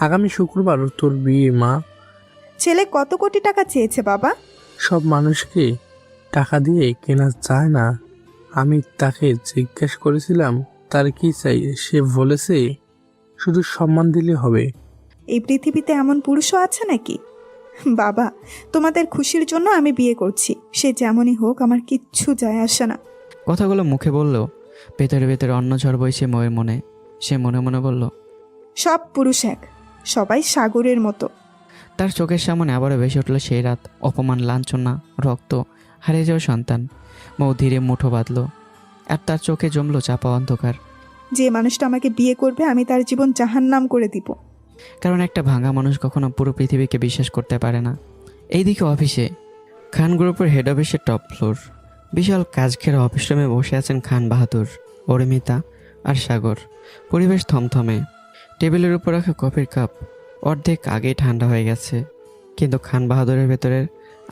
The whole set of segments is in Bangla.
আগামী শুক্রবার তোর বিয়ে মা। ছেলে কত কোটি টাকা চেয়েছে বাবা? সব মানুষকে টাকা দিয়ে কেনা যায় না। আমি তাকে জিজ্ঞেস করেছিলাম তার কি চাই, সে বলেছে শুধু সম্মান দিলে হবে। এই পৃথিবীতে এমন পুরুষও আছে নাকি? বাবা, তোমাদের খুশির জন্য আমি বিয়ে করছি, সে যেমনই হোক আমার কিচ্ছু যায় আসে না। কথাগুলো মুখে বললেও ভেতরে ভেতরে অন্য ঝড় বইছে ময়ের মনে। সে মনে মনে বলল, সব পুরুষ এক, সবাই সাগরের মতো। তার চোখের সামনে আবারও ভেসে উঠল সেই রাত, অপমান, লাঞ্ছনা, রক্ত, হারিয়ে যাওয়া সন্তান। মৌ ধীরে মুঠো বাঁধল, আর তার চোখে জমল চাপা অন্ধকার। যে মানুষটা আমাকে বিয়ে করবে আমি তার জীবন জাহান্নাম করে দিব। কারণ একটা ভাঙা মানুষ কখনো পুরো পৃথিবীকে বিশ্বাস করতে পারে না। এইদিকে অফিসে খান গ্রুপের হেড অফিসের টপ ফ্লোর, বিশাল কাজ ঘেরা অফিস রুমে বসে আছেন খান বাহাদুর, অরিমিতা আর সাগর। পরিবেশ থমথমে। টেবিলের উপর রাখা কফির কাপ অর্ধেক আগেই ঠান্ডা হয়ে গেছে, কিন্তু খান বাহাদুরের ভেতরের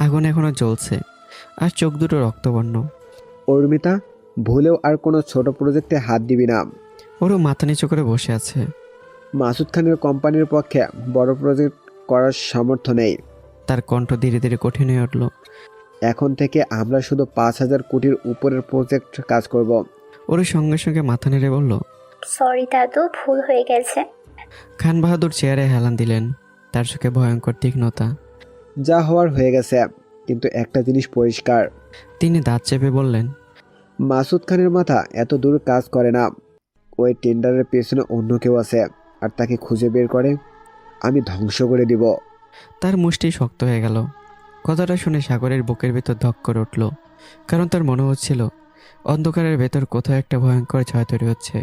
আগুন এখনও জ্বলছে, আর চোখ দুটো রক্তবর্ণ। অর্মিতা, ভুলেও আর কোনো ছোট প্রজেক্টে হাত দিবি না। ওরও মাথা নিচু করে বসে আছে। মাসুদ খানের কোম্পানির পক্ষে বড় প্রজেক্ট করার সামর্থ্য নেই। তার কণ্ঠ ধীরে ধীরে কঠিন হয়ে উঠল। এখন থেকে আমরা শুধু 5,000 কোটির উপরের প্রজেক্ট কাজ করব। ওর সঙ্গে সঙ্গে মাথা নেড়ে বলল, সরি দাদু, ভুল হয়ে গেছে। খান বাহাদুর চেয়ারে হেলান দিলেন, তার চোখে ভয়ঙ্কর তীক্ষ্ণতা। যা হওয়ার হয়ে গেছে, কিন্তু একটা জিনিস পরিষ্কার, তিনি দাঁত চেপে বললেন, মাসুদ খানের মাথা এত দূর কাজ করে না। ওই টেন্ডারের পেছনে অন্য কেউ আছে, আর তাকে খুঁজে বের করে আমি ধ্বংস করে দিব। তার মুষ্টি শক্ত হয়ে গেল। কথাটা শুনে সাগরের বুকের ভেতর ধক করে উঠল, কারণ তার মনে হচ্ছিল অন্ধকারের ভেতর কোথাও একটা ভয়ঙ্কর ছয় তৈরি হচ্ছে।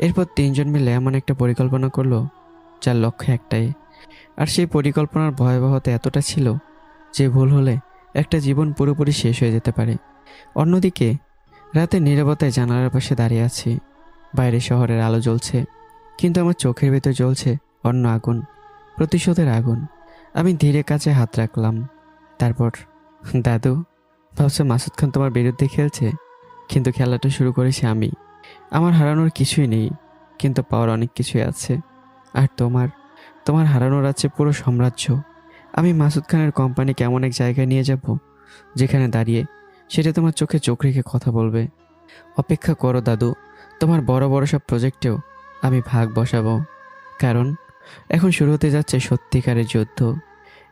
এরপর তিনজন মিলে এমন একটা পরিকল্পনা করলো যার লক্ষ্য একটাই, আর সেই পরিকল্পনার ভয়াবহতা এতটা ছিল যে ভুল হলে একটা জীবন পুরোপুরি শেষ হয়ে যেতে পারে। অন্যদিকে রাতে নীরবতায় জানালার পাশে দাঁড়িয়ে আছি। বাইরে শহরের আলো জ্বলছে, কিন্তু আমার চোখের ভেতর জ্বলছে অন্য আগুন, প্রতিশোধের আগুন। আমি ধীরে কাছে হাত রাখলাম। তারপর, দাদু, ভাবছো মাসুদ খান তোমার বিরুদ্ধে খেলছে, কিন্তু খেলাটা শুরু করেছি আমি। আমার হারানোর কিছুই নেই, কিন্তু পাওয়ার অনেক কিছুই আছে। আর তোমার তোমার হারানোর আছে পুরো সাম্রাজ্য। আমি মাসুদ খানের কোম্পানিকে এমন এক জায়গায় নিয়ে যাব যেখানে দাঁড়িয়ে সেটা তোমার চোখে চোখ রেখে কথা বলবে। অপেক্ষা করো দাদু, তোমার বড় বড় সব প্রজেক্টেও আমি ভাগ বসাবো। কারণ এখন শুরু হতে যাচ্ছে সত্যিকারের যুদ্ধ।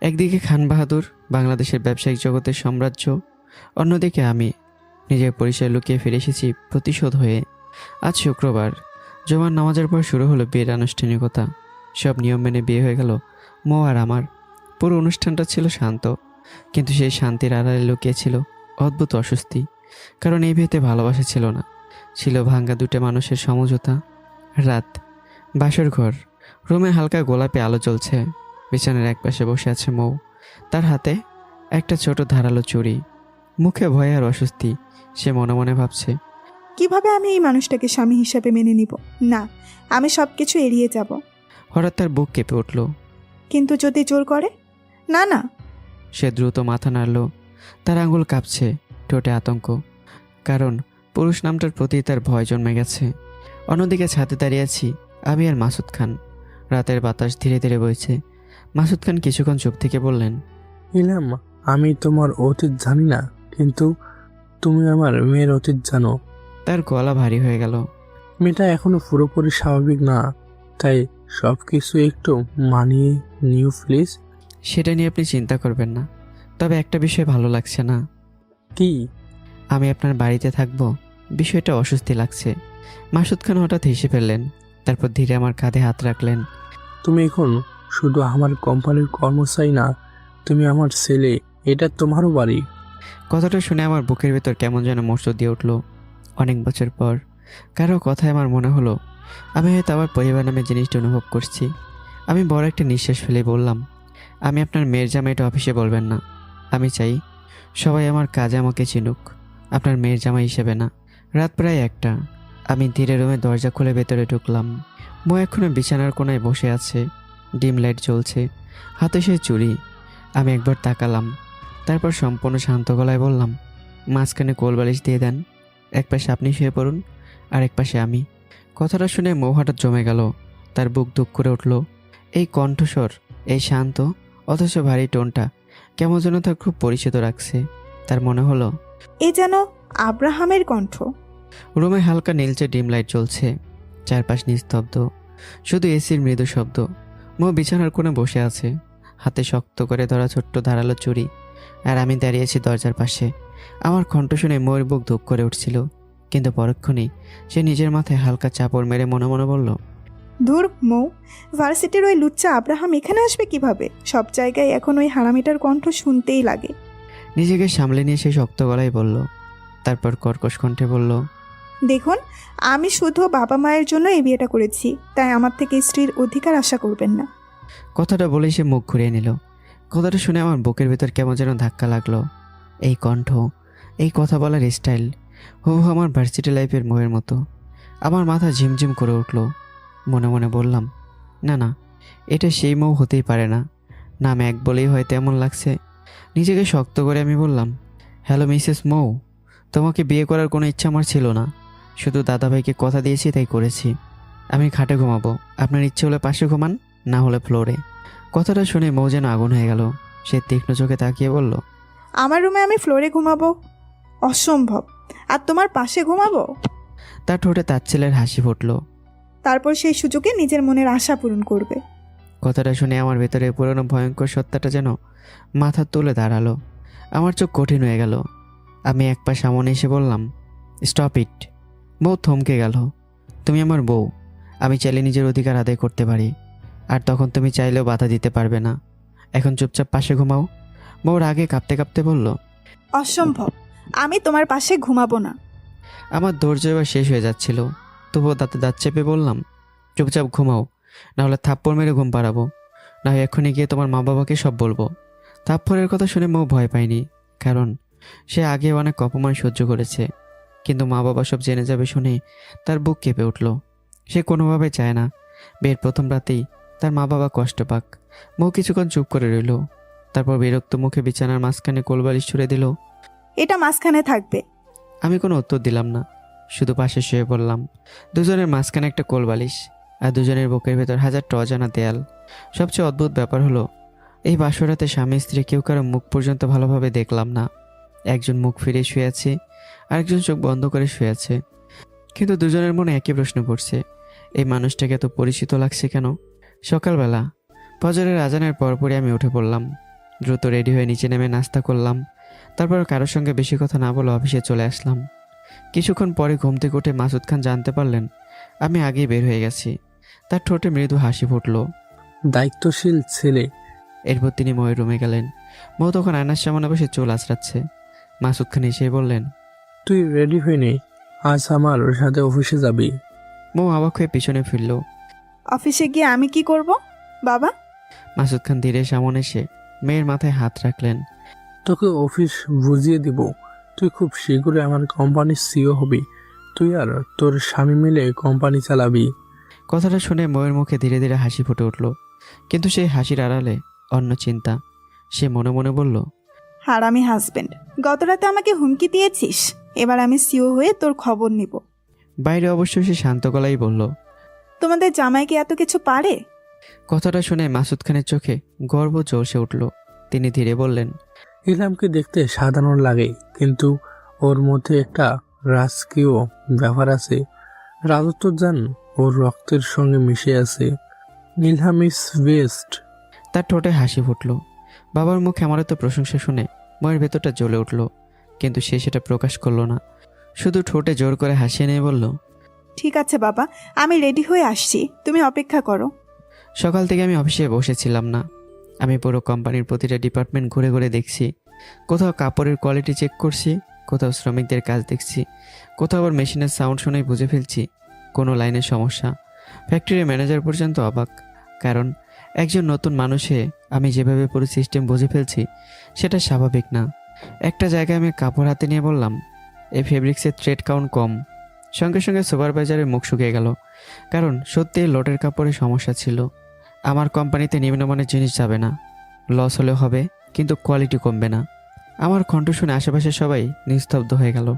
একদিকে খান বাহাদুর, বাংলাদেশের ব্যবসায়িক জগতের সাম্রাজ্য, অন্যদিকে আমি নিজের পরিচয় লুকিয়ে ফিরে এসেছি প্রতিশোধ হয়ে। আজ শুক্রবার, জুমার নামাজের পর শুরু হলো বিয়ের আনুষ্ঠানিকতা। সব নিয়ম মেনে বিয়ে হয়ে গেল মৌ আর আমার। পুরো অনুষ্ঠানটা ছিল শান্ত, কিন্তু সেই শান্তির আড়ালে লুকিয়ে ছিল অদ্ভুত অস্বস্তি। কারণ এই বিয়েতে ভালোবাসা ছিল না, ছিল ভাঙ্গা দুটো মানুষের সমঝোতা। রাত, বাসর ঘর, রুমে হালকা গোলাপি আলো জ্বলছে। বিছানার একপাশে বসে আছে মৌ, তার হাতে একটা ছোট ধারালো চুড়ি। মুখে ভয় আর অস্বস্তি। সে মনে মনে ভাবছে, কিভাবে আমি এই মানুষটাকে স্বামী হিসাবে মেনে নিব? না, আমি সব কিছু এড়িয়ে যাব। হঠাৎ তার বুক কেঁপে উঠল। কিন্তু যদি জোর করে? না না। সে দ্রুত মাথা নাড়ল। তার আঙুল কাঁপছে, ঠোঁটে আতঙ্ক, কারণ পুরুষ নামটার প্রতি তার ভয় জন্মে গেছে। অন্যদিকে ছাদে দাঁড়িয়ে আছি আমি আর মাসুদ খান। রাতের বাতাস ধীরে ধীরে বইছে। মাসুদ খান কিছুক্ষণ চুপ থেকে বললেন, ইলাম, আমি তোমার অতীত জানি না, কিন্তু তুমি আমার মেয়ের অতীত জানো। তার গলা ভারী হয়ে গেল। মেয়েটা এখনো পুরোপুরি স্বাভাবিক না, তাই সব কিছু একটু মানিয়ে নিউ প্লিজ। সেটা নিয়ে আপনি চিন্তা করবেন না, তবে একটা বিষয় ভালো লাগছে না। কি? আমি আপনার বাড়িতে থাকবো, বিষয়টা অস্বস্তি লাগছে। মাসুদ খান হঠাৎ হেসে ফেললেন, তারপর ধীরে আমার কাঁধে হাত রাখলেন। তুমি এখন শুধু আমার কোম্পানির কর্মচারী না, তুমি আমার ছেলে, এটা তোমারও বাড়ি। কথাটা শুনে আমার বুকের ভেতর কেমন যেন মোচড় দিয়ে উঠল। অনেক বছর পর কারো কথায় আমার মনে হলো আমি হয়তো আমার পরিবার নামে জিনিসটা অনুভব করছি। আমি বড় একটা নিঃশ্বাস ফেলে বললাম, আমি আপনার মেয়ের জামাইটা অফিসে বলবেন না। আমি চাই সবাই আমার কাজে আমাকে চিনুক, আপনার মেয়ের জামাই হিসেবে না। রাত প্রায় 1টা। আমি ধীরে রুমে দরজা খুলে ভেতরে ঢুকলাম। মো এখনো বিছানার কোনায় বসে আছে, ডিম লাইট জ্বলছে, হাতে সেই চুড়ি। আমি একবার তাকালাম, তারপর সম্পূর্ণ শান্ত গলায় বললাম, মাঝখানে কোল বালিশ দিয়ে দেন। এক পাশে আপনি শুয়ে পড়ুন, আর এক পাশে আমি। কথাটা শুনে মৌ হঠাৎ জমে গেল। তার বুক ধুক করে উঠল। এই কণ্ঠস্বর, এই শান্ত অথচ ভারী টোনটা কেমন যেন তার খুব পরিচিত রাখছে। তার মনে হলো এ যেন আব্রাহামের কণ্ঠ। রুমে হালকা নীলচে ডিম লাইট জ্বলছে, চারপাশ নিস্তব্ধ, শুধু এসির মৃদু শব্দ। মো বিছানার কোণে বসে আছে, হাতে শক্ত করে ধরা ছোট্ট ধারালো চুড়ি, আর আমি দাঁড়িয়েছি দরজার পাশে। আমার কণ্ঠ শুনে মোর বুক ধুপ করে উঠছিল, কিন্তু পরক্ষণেই সে নিজের মাথায় হালকা চাপড় মেরে মনে মনে বলল, ধুর মৌ, ভার্সিটির ওই লুচ্চা আব্রাহাম এখানে আসবে কিভাবে? সব জায়গায় এখন ওই হারামিটার কণ্ঠ শুনতেই লাগে। নিজেকে সামলে নিয়ে সে শক্ত গলায় বলল, তারপর কর্কশ কণ্ঠে বলল, দেখুন, আমি শুধু বাবা মায়ের জন্য এই বিয়েটা করেছি, তাই আমার থেকে স্ত্রীর অধিকার আশা করবেন না। কথাটা বলেই সে মুখ ঘুরিয়ে নিল। কথাটা শুনে আমার বুকের ভেতর কেমন যেন ধাক্কা লাগলো। এই কণ্ঠ, এই কথা বলার স্টাইল হুবহু আমার ভার্সিটি লাইফের মোয়ের মতো। আমার মাথা ঝিমঝিম করে উঠল। মনে মনে বললাম, না না, এটা সেই মৌ হতেই পারে না। নাম এক বলেই হয়তো এমন লাগছে। নিজেকে শক্ত করে আমি বললাম, হ্যালো মিসেস মৌ, তোমাকে বিয়ে করার কোনো ইচ্ছা আমার ছিল না, শুধু দাদাভাইকে কথা দিয়েছি তাই করেছি। আমি খাটে ঘুমাবো, আপনার ইচ্ছে হলে পাশে ঘুমান, না হলে ফ্লোরে। কথাটা শুনে মৌ যেন আগুন হয়ে গেল। সে তীক্ষ্ণ চোখে তাকিয়ে বলল, আমার রুমে আমি ফ্লোরে ঘুমাবো? অসম্ভব। আর তোমার পাশে ঘুমাবো? তার ঠোঁটে তাচ্ছিলের হাসি ফুটল। তারপর সেই সুযোগে নিজের মনের আশা পূরণ করবে। কথাটা শুনে আমার ভেতরে পুরনো ভয়ঙ্কর সত্তাটা যেন মাথা তুলে দাঁড়ালো। আমার চোখ কঠিন হয়ে গেল। আমি এক পা সামনে এসে বললাম, স্টপ ইট। মৌ থমকে গেল। তুমি আমার বউ, আমি চাইলে নিজের অধিকার আদায় করতে পারি, আর তখন তুমি চাইলেও বাধা দিতে পারবে না। এখন চুপচাপ পাশে ঘুমাও। মৌ রাগে কাঁপতে কাঁপতে বলল, অসম্ভব, আমি তোমার পাশে ঘুমাবো না। আমার ধৈর্য এবার শেষ হয়ে যাচ্ছিল, তবুও দাঁতে দাঁত চেপে বললাম, চুপচাপ ঘুমাও, নাহলে থাপ্পড় মেরে ঘুম পাড়াবো, না হয় এক্ষুনি গিয়ে তোমার মা বাবাকে সব বলবো। থাপ্পড়ের কথা শুনে মৌ ভয় পায়নি, কারণ সে আগে অনেক অপমান সহ্য করেছে। কিন্তু মা বাবা সব জেনে যাবে শুনে তার বুক কেঁপে উঠল। সে কোনোভাবে চায় না বিয়ের প্রথম রাতেই তার মা বাবা কষ্ট পাক। মৌ কিছুক্ষণ চুপ করে রইল, তারপর বিরক্ত মুখে বিছানার মাঝখানে কোলবালিশ ছুঁড়ে দিল। এটা মাঝখানে থাকবে। আমি কোনো উত্তর দিলাম না, শুধু পাশে শুয়ে পড়লাম। দুজনের মাঝখানে একটা কোলবালিশ, আর দুজনের বুকের ভেতর হাজারটা অজানা দেয়াল। সবচেয়ে অদ্ভুত ব্যাপার হলো, এই বাসরাতে স্বামী স্ত্রী কেউ কারো মুখ পর্যন্ত ভালোভাবে দেখলাম না। একজন মুখ ফিরে শুয়ে আছে, আরেকজন চোখ বন্ধ করে শুয়ে আছে, কিন্তু দুজনের মনে একই প্রশ্ন করছে, এই মানুষটাকে এত পরিচিত লাগছে কেন? সকালবেলা ফজরের আজানের পরপরই আমি উঠে পড়লাম। দ্রুত রেডি হয়ে নিচে নেমে নাস্তা করলাম, তারপর কারোর সঙ্গে বেশি কথা না বলে অফিসে চলে আসলাম। কিছুক্ষণ পরে ঘুম থেকে উঠে মাসুদ খান জানতে পারলেন আমি আগেই বের হয়ে গেছি। তার ঠোঁটে মৃদু হাসি ফুটল। দায়িত্বশীল ছেলে। এরপর তিনি ময়ের রুমে গেলেন। মৌ তখন আয়নার সামনে বসে চুল আঁচড়াচ্ছে। মাসুদ খান এসে বললেন, তুই রেডি হয়ে নে, আজ আমার সাথে অফিসে যাবি। মৌ অবাক হয়ে পিছনে ফিরল। অফিসে গিয়ে আমি কি করব বাবা? মাসুদ খান ধীরে সামনে এসে মেয়ের মাথায় হাত রাখলেন। তোকে অফিস বুঝিয়ে দিব, তুই খুব শীঘ্রই আমার কোম্পানির সিও হবি। তুই আর তোর স্বামী মিলে কোম্পানি চালাবি। কথাটা শুনে ময়ের মুখে ধীরে ধীরে হাসি ফুটে উঠল, কিন্তু সেই হাসির আড়ালে অন্য চিন্তা। সে মনে মনে বলল, হারামি হাজবেন্ড, গতরাতে আমাকে হুমকি দিয়েছিস, এবার আমি সিও হয়ে তোর খবর নিব। বাইরে অবশ্য সে শান্ত গলায় বলল, তোমাদের জামাই কি এত কিছু পারে? কথাটা শুনে মাসুদ খানের চোখে গর্ব চলসে উঠল। তিনি ধীরে বললেন, ইলামকে দেখতে সাধারণ লাগে, কিন্তু ওর মধ্যে একটা রাজকীয় ব্যাপার আছে। রাজত্ব জান ওর রক্তের সঙ্গে মিশে আছে। Ilham is best. তার ঠোঁটে হাসি ফুটল। বাবার মুখে আমার তো প্রশংসা শুনে ময়ের ভেতরটা জ্বলে উঠল, কিন্তু সে সেটা প্রকাশ করলো না, শুধু ঠোঁটে জোর করে হাসিয়ে নিয়ে বলল, ঠিক আছে বাবা, আমি রেডি হয়ে আসছি, তুমি অপেক্ষা করো। সকাল থেকে আমি অফিসে বসেছিলাম না। আমি পুরো কোম্পানির প্রতিটা ডিপার্টমেন্ট ঘুরে ঘুরে দেখছি। কোথাও কাপড়ের কোয়ালিটি চেক করছি, কোথাও শ্রমিকদের কাজ দেখছি, কোথাও আবার মেশিনের সাউন্ড শুনেই বুঝে ফেলছি কোনো লাইনের সমস্যা। ফ্যাক্টরির ম্যানেজার পর্যন্ত অবাক, কারণ একজন নতুন মানুষে আমি যেভাবে পুরো সিস্টেম বুঝে ফেলছি সেটা স্বাভাবিক না। একটা জায়গায় আমি কাপড় হাতে নিয়ে বললাম, এই ফেব্রিক্সের থ্রেড কাউন্ট কম। সঙ্গে সঙ্গে সুপারভাইজারের মুখ শুকিয়ে গেল, কারণ সত্যিই লটের কাপড়ে সমস্যা ছিল। আমার কোম্পানিতে নিম্নমানের জিনিস যাবে না, লস হলেও হবে, কিন্তু কোয়ালিটি কমবে না। আমার কণ্ঠ শুনে আশেপাশে সবাই নিস্তব্ধ হয়ে গেল।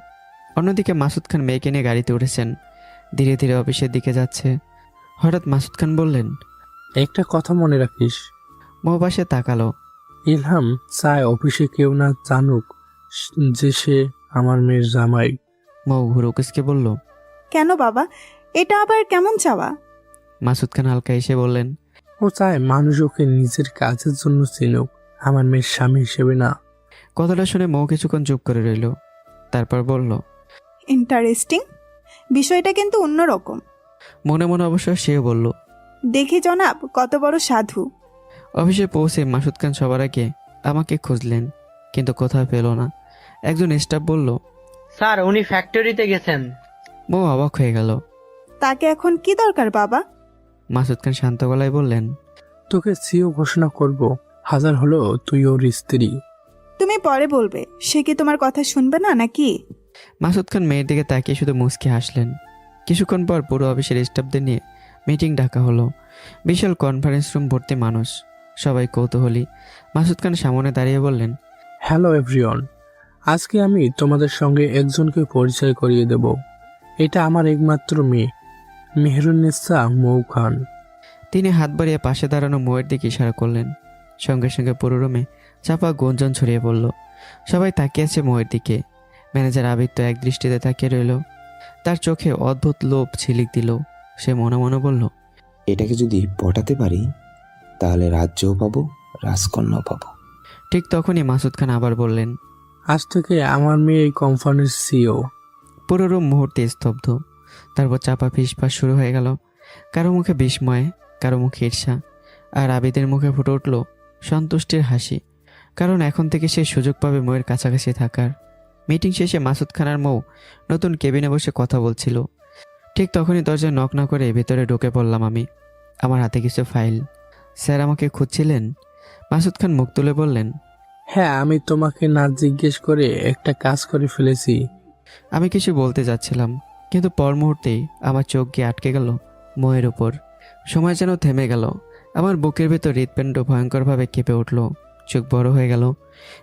অন্যদিকে মাসুদ খান মেয়েকে নিয়ে গাড়িতে উঠেছেন, ধীরে ধীরে অফিসের দিকে যাচ্ছে। হঠাৎ মাসুদ খান বললেন, একটা কথা মনে রাখিস, মৌ পাশে তাকালো। ইলহাম চায় অফিসে কেউ না জানুক যে সে আমার মেয়ের জামাই। মৌ হুরুকুসকে বলল। কেন বাবা, এটা আবার কেমন চাওয়া? মাসুদ খান হালকা এসে বললেন। ও চায় মানুষ ওকে নিজের কাজের জন্য চিনুক, আমার মেয়ের স্বামী হিসেবে না। কথাটা শুনে মৌ কিছুক্ষণ চুপ করে রইল, তারপর বলল। ইন্টারেস্টিং, বিষয়টা কিন্তু অন্যরকম। মনে মনে অবশ্য সেও বলল। দেখি জনাব কত বড় সাধু। অফিসে পৌঁছে মাসুদ খান সবার আগে আমাকে খুঁজলেন, কিন্তু কোথাও পেল না। একজন স্টাফ বলল। স্যার উনি ফ্যাক্টরিতে গেছেন। মৌ অবাক হয়ে গেল। তাকে এখন কি দরকার বাবা? মাসুদ খান শান্ত গলায় বললেন। তোকে সিও ঘোষণা করব, হাজার হলো তুই ওর স্ত্রী। তুমি পরে বলবে, সে কি তোমার কথা শুনবে না নাকি? মাসুদ খান মেয়ের দিকে তাকিয়ে শুধু মুচকি হাসলেন। কিছুক্ষণ পর পুরো অফিসের স্টাফদের নিয়ে মিটিং ডাকা হলো। বিশাল কনফারেন্স রুম ভর্তি মানুষ, সবাই কৌতূহলী। মাসুদ খান সামনে দাঁড়িয়ে বললেন। হ্যালো এভরিওয়ান, আজকে আমি তোমাদের সঙ্গে একজনকে পরিচয় করিয়ে দেব। এটা আমার একমাত্র মেয়ে, মেহেরুন্নেসা মৌ খান। তিনি হাত বাড়িয়ে পাশে দাঁড়ানো মৌয়ের দিকে ইশারা করলেন। সঙ্গে সঙ্গে পুরো রুমে চাপা গুঞ্জন ছড়িয়ে পড়ল। সবাই তাকিয়ে আছে মৌয়ের দিকে। ম্যানেজার আবির তো এক দৃষ্টিতে তাকিয়ে রইল। তার চোখে অদ্ভুত লোভ ঝিলিক দিল। সে মনে মনে বলল, এটাকে যদি পটাতে পারি তাহলে রাজ্যও পাবো, রাজকন্যাও পাবো। ঠিক তখনই মাসুদ খান আবার বললেন। আজ থেকে আমার মেয়ে এই কোম্পানির সিও। পুরো রুম মুহূর্তে স্তব্ধ। তারপর চাপা ফিসফাস শুরু হয়ে গেল। কারো মুখে বিস্ময়, কারো মুখে ঈর্ষা, আর আবিদের মুখে ফুটে উঠল সন্তুষ্টির হাসি। কারণ এখন থেকে সে সুযোগ পাবে মৌয়ের কাছাকাছি থাকার। মিটিং শেষে মাসুদ খান আর মৌ নতুন কেবিনে বসে কথা বলছিল। ঠিক তখনই দরজায় নক না করে ভেতরে ঢুকে পড়লাম আমি। আমার হাতে কিছু ফাইল। স্যার আমাকে খুঁজছিলেন? মাসুদ খান মুখ তুলে বললেন। হ্যাঁ, আমি তোমাকে না জিজ্ঞেস করে একটা কাজ করে ফেলেছি। আমি কিছু বলতে যাচ্ছিলাম, কিন্তু পর মুহূর্তেই আমার চোখ গিয়ে আটকে গেল মৌয়ের উপর। সময় যেন থেমে গেল। আমার বুকের ভেতর হৃৎপিণ্ড ভয়ঙ্করভাবে কেঁপে উঠল। চোখ বড় হয়ে গেল,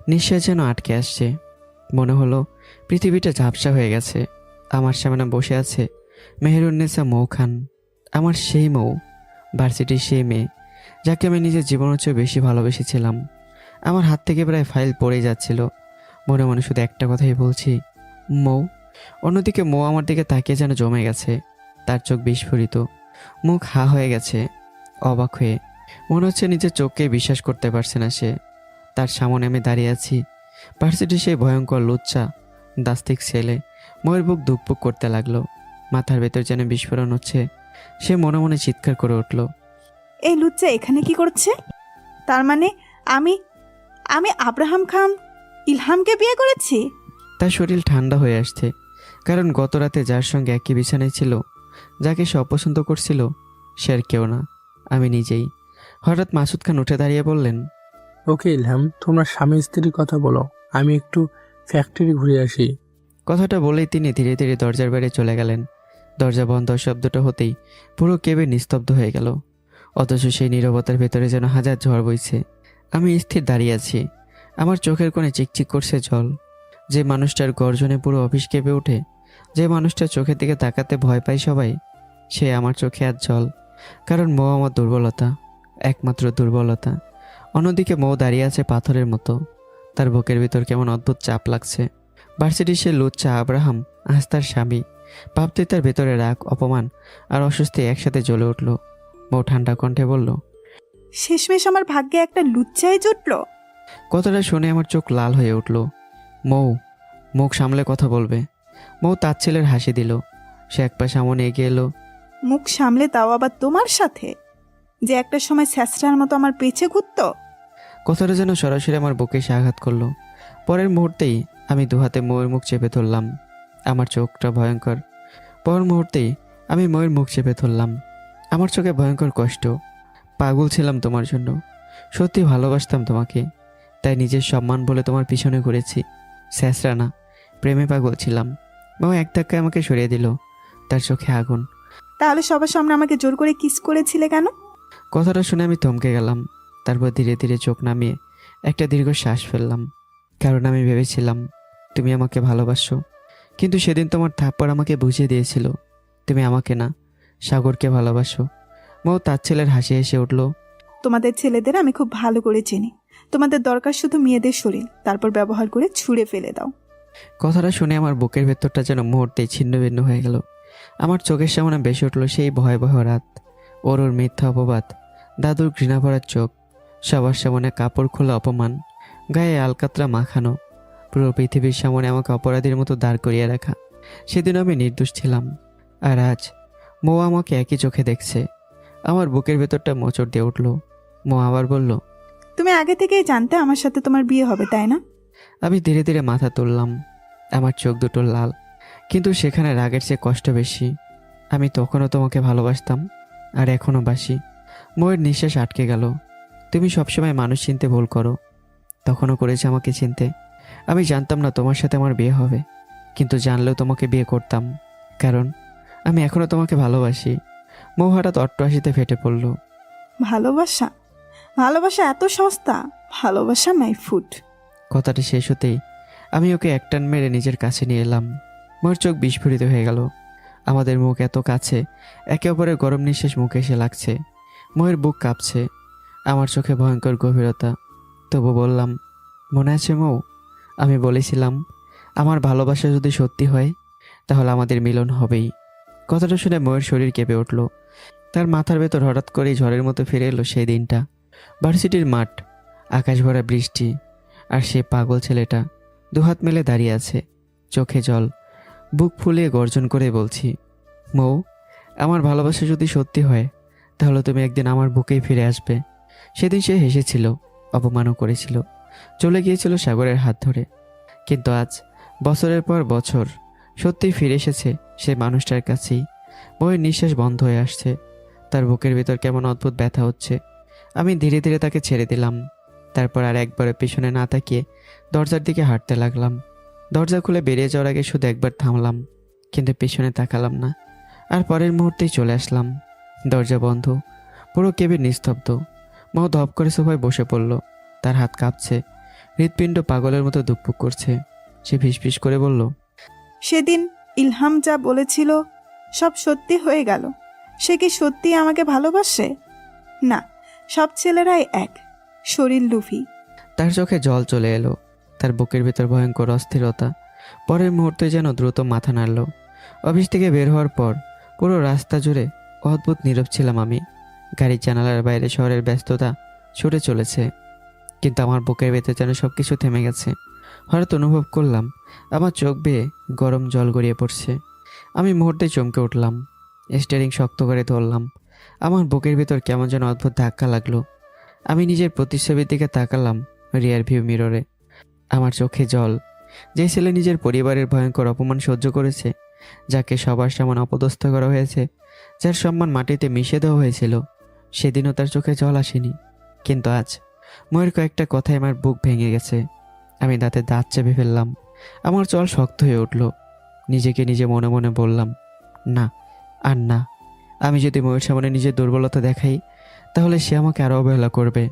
নিঃশ্বাস যেন আটকে আসছে। মনে হলো পৃথিবীটা ঝাপসা হয়ে গেছে। আমার সামনে বসে আছে মেহেরুন্নেসা মৌ খান, আমার সেই মৌ, ভার্সিটির সেই মেয়ে যাকে আমি নিজের জীবনের চেয়ে বেশি ভালোবেসেছিলাম। আমার হাত থেকে প্রায় ফাইল পড়ে যাচ্ছিল। মনে মনে শুধু একটা কথাই বলছি, মৌ। অন্যদিকে মৌ আমার দিকে তাকিয়ে যেন জমে গেছে। তার চোখ বিস্ফোরিত, মুখ হা হয়ে গেছে, অবাক হয়ে। মনে হচ্ছে নিজের চোখকে বিশ্বাস করতে পারছে না সে। তার সামনে আমি দাঁড়িয়ে আছি, ভার্সিটির সেই ভয়ঙ্কর লুচ্চা দাস্তিক ছেলে। ময়ের বুক ধুকপুক করতে লাগলো। মাথার ভেতর যেন বিস্ফোরণ হচ্ছে। সে মনে মনে চিৎকার করে উঠল। এই লুচ্চা এখানে কি করছে? তার মানে আমি আমি আব্রাহাম খান ইলহামকে বিয়ে করেছি? তার শরীর ঠান্ডা হয়ে আসছে। কারণ গত রাতে যার সঙ্গে একই বিছানায় ছিল, যাকে সে অপছন্দ করছিল, সে আর কেউ না, আমি নিজেই। হঠাৎ মাসুদ খান উঠে দাঁড়িয়ে বললেন। ওকে ইলহাম, তোমরা স্বামী স্ত্রীর কথা বলো, আমি একটু ফ্যাক্টরি ঘুরে আসি। কথাটা বলেই তিনি ধীরে ধীরে দরজার বাইরে চলে গেলেন। দরজা বন্ধ শব্দটা হতেই পুরো কেবিন নিস্তব্ধ হয়ে গেল। অথচ সেই নীরবতার ভেতরে যেন হাজার ঝড় বইছে। আমি স্থির দাঁড়িয়ে আছি। আমার চোখের কোণে চিকচিক করছে জল। যে মানুষটার গর্জনে পুরো অফিস কেঁপে ওঠে, যে মানুষটার চোখের দিকে তাকাতে ভয় পায় সবাই, সে আমার চোখে আর জল। কারণ মৌ আমার দুর্বলতা, একমাত্র দুর্বলতা। অন্যদিকে মৌ দাঁড়িয়ে আছে পাথরের মতো। তার বুকের ভিতর কেমন অদ্ভুত চাপ লাগছে। ভার্সিটির সে লুচ্চা আব্রাহাম আজ তার স্বামী। ভাবতে তার ভেতরে রাগ, অপমান আর অস্বস্তি একসাথে জ্বলে উঠল। মৌ ঠান্ডা কণ্ঠে বলল। শেষমেশ আমার ভাগ্যে একটা লুচ্চাই জুটল। কথাটা শুনে আমার চোখ লাল হয়ে উঠল। মৌ, মুখ সামলে কথা বলবে। মৌ তার ছেলের হাসি দিল। সে এক পা সামনে এগিয়ে এলো। মুখ সামলে তাও আবার তোমার সাথে, যে একটা সময় স্যাঁচড়ার মতো আমার পেছে ঘুরতো। কথাটা যেন সরাসরি আমার বুকে এসে আঘাত করলো। পরের মুহূর্তেই আমি দুহাতে মৌয়ের মুখ চেপে ধরলাম। আমার চোখটা ভয়ঙ্কর। পরের মুহূর্তেই আমি মৌয়ের মুখ চেপে ধরলাম। আমার চোখে ভয়ঙ্কর কষ্ট। পাগল ছিলাম তোমার জন্য, সত্যি ভালোবাসতাম তোমাকে। তাই নিজের সম্মান বলে তোমার পিছনে ঘুরেছি। স্যাঁচড়া না, প্রেমে পাগল ছিলাম। মৌ এক ধাক্কায় আমাকে সরিয়ে দিল। তার চোখে আগুন। তাহলে সবার সামনে আমাকে জোর করে কিস করেছিলে কেন? কথাটা শুনে আমি থমকে গেলাম। তারপর ধীরে ধীরে চোখ নামিয়ে একটা দীর্ঘ শ্বাস ফেললাম। কারণ আমি ভেবেছিলাম তুমি আমাকে ভালোবাসো। কিন্তু সেদিন তোমার থাপ্পড় আমাকে বুঝিয়ে দিয়েছিল তুমি আমাকে না, সাগরকে ভালোবাসো। মৌ তার ছেলের হাসি হেসে উঠল। তোমাদের ছেলেদের আমি খুব ভালো করে চিনি। তোমাদের দরকার শুধু মেয়েদের শরীর, তারপর ব্যবহার করে ছুঁড়ে ফেলে দাও। কথাটা শুনে আমার বুকের ভেতরটা যেন মুহূর্তেই ছিন্ন ভিন্ন হয়ে গেল। আমার চোখের সামনে বেশি উঠল সেই ভয়াবহ রাত, ওর মিথ্যা অপবাদ, দাদুর ঘৃণা ভরা চোখ, সবার সামনে কাপড় খোলা অপমান, গায়ে আলকাতরা মাখানো, পুরো পৃথিবীর সামনে আমাকে অপরাধীর মতো দাঁড় করিয়ে রাখা। সেদিন আমি নির্দোষ ছিলাম, আর আজ মৌ আমাকে একই চোখে দেখছে। আমার বুকের ভেতরটা মোচড় দিয়ে উঠল। মৌ আবার বলল, তুমি আগে থেকেই জানতে আমার সাথে তোমার বিয়ে হবে, তাই না? আমি ধীরে ধীরে মাথা তুললাম। আমার চোখ দুটো লাল, কিন্তু সেখানে রাগের চেয়ে কষ্ট বেশি। আমি তখনও তোমাকে ভালোবাসতাম, আর এখনও বাসি। ময়ের নিঃশ্বাস আটকে গেল। তুমি সবসময় মানুষ চিনতে ভুল করো, তখনও করেছে আমাকে চিনতে। আমি জানতাম না তোমার সাথে আমার বিয়ে হবে, কিন্তু জানলেও তোমাকে বিয়ে করতাম, কারণ আমি এখনও তোমাকে ভালোবাসি। মৌ হঠাৎ অট্টহাসিতে ফেটে পড়ল। ভালোবাসা? ভালোবাসা এত সস্তা? ভালোবাসা মাই ফুড। কথাটা শেষ হতেই আমি ওকে একটান মেরে নিজের কাছে নিয়ে এলাম। মোর চোখ বিস্ফোরিত হয়ে গেল। আমাদের মুখ এত কাছে, একে অপরের গরম নিঃশ্বাস মুখে এসে লাগছে। মোয়ের বুক কাঁপছে, আমার চোখে ভয়ঙ্কর গভীরতা। তবু বললাম, মনে আছে মৌ, আমি বলেছিলাম আমার ভালোবাসা যদি সত্যি হয় তাহলে আমাদের মিলন হবেই। কথাটা শুনে মোয়ের শরীর কেঁপে উঠল। তার মাথার ভেতর হঠাৎ করেই ঝড়ের মতো ফিরে এলো সেই দিনটা। ভার্সিটির মাঠ, আকাশ ভরা বৃষ্টি, আর সে পাগল ছেলেটা দুহাত মেলে দাঁড়িয়ে আছে, চোখে জল, বুক ফুলিয়ে গর্জন করে বলছি, মৌ, আমার ভালোবাসা যদি সত্যি হয় তাহলে তুমি একদিন আমার বুকেই ফিরে আসবে। সেদিন সে হেসেছিল, অপমানও করেছিল, চলে গিয়েছিল সাগরের হাত ধরে, কিন্তু আজ বছরের পর বছর সত্যিই ফিরে এসেছে সে মানুষটার কাছেই। মৌয়ের নিঃশ্বাস বন্ধ হয়ে আসছে, তার বুকের ভিতর কেমন অদ্ভুত ব্যথা হচ্ছে। আমি ধীরে ধীরে তাকে ছেড়ে দিলাম। তারপর আর একবারের পিছনে না তাকিয়ে দরজার দিকে হাঁটতে লাগলাম। দরজা খুলে বেরিয়ে যাওয়ার আগে শুধু একবার থামলাম, কিন্তু পিছনে তাকালাম না। আর পরের মুহূর্তেই চলে আসলাম। দরজা বন্ধ, পুরো কেবিন নিস্তব্ধ। মৌ ধপ করে সোফায় বসে পড়ল। তার হাত কাঁপছে, হৃৎপিণ্ড পাগলের মতো দুকপুক করছে। সে ফিসফিস করে বলল, সেদিন ইলহাম যা বলেছিল সব সত্যি হয়ে গেল। সে কি সত্যি আমাকে ভালোবাসে? না, সব ছেলেরাই এক, শরীর লুফি। তার চোখে জল চলে এলো, তার বুকের ভিতর ভয়ঙ্কর অস্থিরতা। পরের মুহূর্তে যেন দ্রুত মাথা নাড়ল। অফিস থেকে বের হওয়ার পর পুরো রাস্তা জুড়ে অদ্ভুত নীরব ছিলাম আমি। গাড়ির জানালার বাইরে শহরের ব্যস্ততা ছুটে চলেছে, কিন্তু আমার বুকের ভেতর যেন সব কিছু থেমে গেছে। হঠাৎ অনুভব করলাম আমার চোখ বেয়ে গরম জল গড়িয়ে পড়ছে। আমি মুহূর্তে চমকে উঠলাম, স্টিয়ারিং শক্ত করে ধরলাম। আমার বুকের ভিতর কেমন যেন অদ্ভুত ধাক্কা লাগলো। আমি নিজের প্রতিচ্ছবির দিকে তাকালাম রিয়ার ভিউ মিররে। আমার চোখে জল। যে ছেলে নিজের পরিবারের ভয়ঙ্কর অপমান সহ্য করেছে, যাকে সবার সামনে অপদস্থ করা হয়েছে, যার সম্মান মাটিতে মিশে দেওয়া হয়েছিল, সেদিনও তার চোখে জল আসেনি। কিন্তু আজ ময়ের কয়েকটা কথায় আমার বুক ভেঙে গেছে। আমি দাঁতে দাঁত চেপে ফেললাম। আমার চল শক্ত হয়ে উঠল। নিজেকে নিজে মনে মনে বললাম, না, আর না। আমি যদি ময়ের সামনে নিজের দুর্বলতা দেখাই তাহলে সে আমাকে আরও অবহেলা করবে।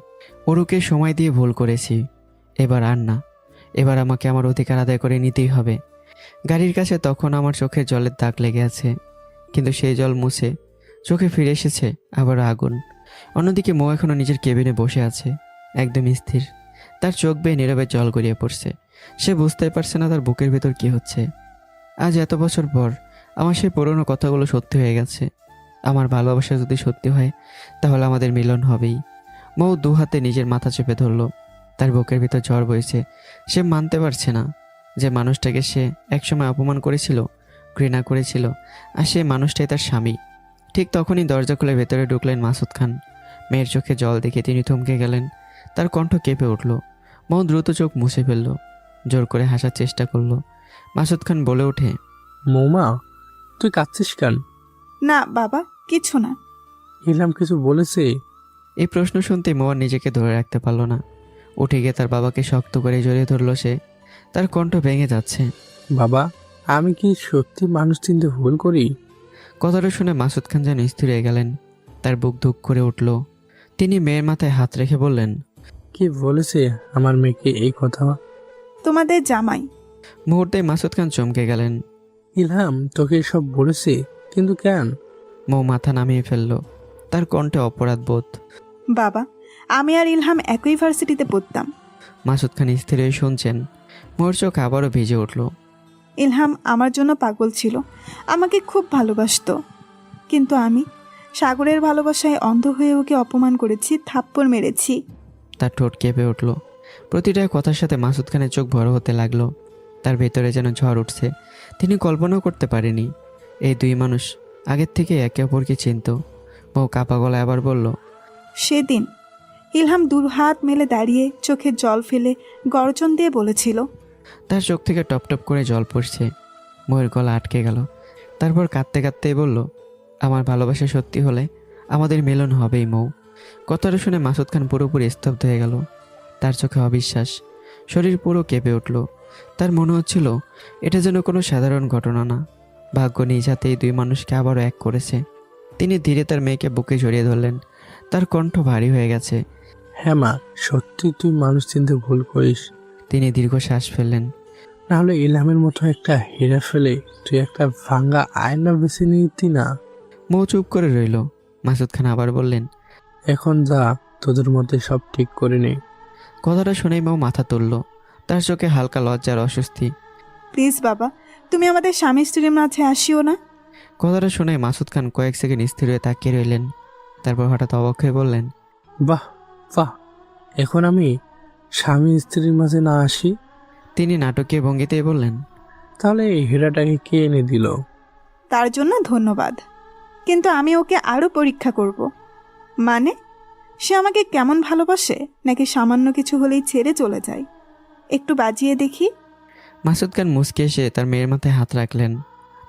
ওরুকে সময় দিয়ে ভুল করেছি, এবার আর না। এবার আমাকে আমার অধিকার আদায় করে নিতেই হবে। গাড়ির কাছে তখন আমার চোখে জলের দাগ লেগে আছে, কিন্তু সেই জল মুছে চোখে ফিরে এসেছে আবার আগুন। অন্যদিকে মৌ এখনও নিজের কেবিনে বসে আছে, একদম স্থির। তার চোখ বেয়ে নীরবে জল গড়িয়ে পড়ছে। সে বুঝতেই পারছে না তার বুকের ভেতর কি হচ্ছে। আজ এত বছর পর আমার সেই পুরনো কথাগুলো সত্যি হয়ে গেছে। আমার ভালোবাসা যদি সত্যি হয় তাহলে আমাদের মিলন হবেই। মৌ দু হাতে নিজের মাথা চেপে ধরল। তার বুকের ভিতর ঝড় বইছে। সে মানতে পারছে না যে মানুষটাকে সে একসময় অপমান করেছিল, ঘৃণা করেছিল, আর সেই মানুষটাই তার স্বামী। ঠিক তখনই দরজা খুলে ভেতরে ঢুকলেন মাসুদ খান। মেয়ের চোখে জল দেখে তিনি থমকে গেলেন। তার কণ্ঠ কেঁপে উঠল। মৌ দ্রুত চোখ মুছে ফেলল, জোর করে হাসার চেষ্টা করলো। মাসুদ খান বলে ওঠে, মৌমা, তুই কাঁদছিস কেন? না বাবা, কিছু না। ইলহাম কিছু বলেছে? এই প্রশ্ন শুনতে মৌ আর নিজেকে ধরে রাখতে পারল না। উঠে গিয়ে তার বাবাকে শক্ত করে জড়িয়ে ধরল সে। তার কণ্ঠ ভেঙে যাচ্ছে। বাবা, আমি কি সত্যি মানুষ চিনতে ভুল করি? কথাটা শুনে মাসুদ খান যেন স্থির হয়ে গেলেন। তার বুক ধুক করে উঠল। তিনি মেয়ের মাথায় হাত রেখে বললেন, কি বলেছে আমার মেয়েকে এই কথা? তোমাদের জামাই। মুহূর্তে মাসুদ খান চমকে গেলেন। ইলহাম তোকে সব বলেছে, কিন্তু কেন? মৌ মাথা নামিয়ে ফেলল। তার কণ্ঠে অপরাধ বোধ। বাবা, আমি আর ইলহাম একই ভার্সিটিতে পড়তাম। মাসুদ খান স্থির হয়ে শুনছেন। মোর চোখ আবারও ভিজে উঠল। ইলহাম আমার জন্য পাগল ছিল, আমাকে খুব ভালোবাসতো। কিন্তু আমি সাগরের ভালোবাসায় অন্ধ হয়ে ওকে অপমান করেছি, থাপ্পড় মেরেছি। তার ঠোঁট কেঁপে উঠল। প্রতিটা কথার সাথে মাসুদ খানের চোখ বড় হতে লাগলো। তার ভেতরে যেন ঝড় উঠছে। তিনি কল্পনাও করতে পারেনি এই দুই মানুষ আগের থেকে একে অপরকে চিনত। বউ কাপা গলায় আবার বলল, সেদিন ইলহাম দু হাত মেলে দাঁড়িয়ে চোখে জল ফেলে গর্জন দিয়ে বলেছিল, তার চোখ থেকে টপ টপ করে জল পড়ছে। বউয়ের গলা আটকে গেল। তারপর কাঁদতে কাঁদতেই বলল, আমার ভালোবাসা সত্যি হলে আমাদের মিলন হবেই মৌ। কথাটা শুনে মাসুদ খান পুরোপুরি স্তব্ধ হয়ে গেল। তার চোখে অবিশ্বাস, শরীর পুরো কেঁপে উঠল। তার মনে হচ্ছিল এটা যেন কোনো সাধারণ ঘটনা না, ভাগ্য নিজ হাতে এই দুই মানুষকে আবারও এক করেছে। তিনি ধীরে তার মেয়েকে বুকে জড়িয়ে ধরলেন। তার কণ্ঠ ভারী হয়ে গেছে। হ্যাঁ মা, সত্যি তুই মানুষ চিনতে ভুল করিস। তিনি দীর্ঘ শ্বাস ফেললেন। নাহলে ইলহামের মতো একটা হীরা ফেলে তুই একটা ভাঙ্গা আয়না বেছে নিতি না। মৌ চুপ করে রইল। মাসুদ খান আবার বললেন, এখন যা, তোদের মধ্যে সব ঠিক করে নে। কথাটা শুনেই মৌ মাথা তুলল। তার চোখে হালকা লজ্জার অস্বস্তি। প্লিজ বাবা, তুমি আমাদের স্বামী স্ত্রীর মাঝে আসিও না। কথাটা শুনে মাসুদ খান কয়েক সেকেন্ড স্থির হয়ে তাকিয়ে রইলেন। তারপর হঠাৎ অবাক হয়ে বললেন, বাহ বাহ, এখন আমি স্বামী স্ত্রীর মাঝে না আসি? তিনি নাটকীয় ভঙ্গিতেই বললেন, তাহলে এই হীরাটাকে কে এনে দিল? তার জন্য ধন্যবাদ, কিন্তু আমি ওকে আরও পরীক্ষা করব। মানে, সে আমাকে কেমন ভালোবাসে, নাকি সামান্য কিছু হলেই ছেড়ে চলে যায়? একটু বাজিয়ে দেখি। মাসুদ খান মুচকে এসে তার মেয়ের মাথায় হাত রাখলেন।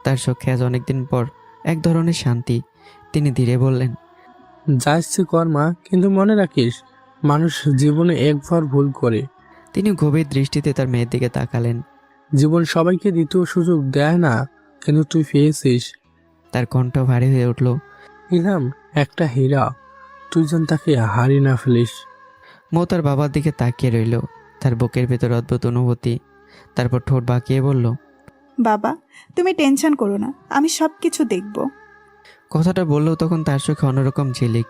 তার চোখে আজ অনেকদিন পর এক ধরনের শান্তি। তিনি ধীরে বললেন, যা ইচ্ছে কর মা, কিন্তু মনে রাখিস মানুষ জীবনে একবার ভুল করে। তিনি গভীর দৃষ্টিতে তার মেয়ের দিকে তাকালেন। জীবন সবাইকে দ্বিতীয় সুযোগ দেয় না, কিন্তু তুই পেয়েছিস। তার কণ্ঠ ভারী হয়ে উঠল। ইলহাম একটা হীরা, তুই যেন তাকে হারিয়ে না ফেলিস। মৌ তার বাবার দিকে তাকিয়ে রইল। তার বুকের ভেতর অদ্ভুত অনুভূতি। তারপর ঠোঁট বাঁকিয়ে বলল, বাবা, তুমি টেনশন করো না, আমি সব কিছু দেখব। কথাটা বললেও তখন তার চোখে অন্যরকম ঝিলিক,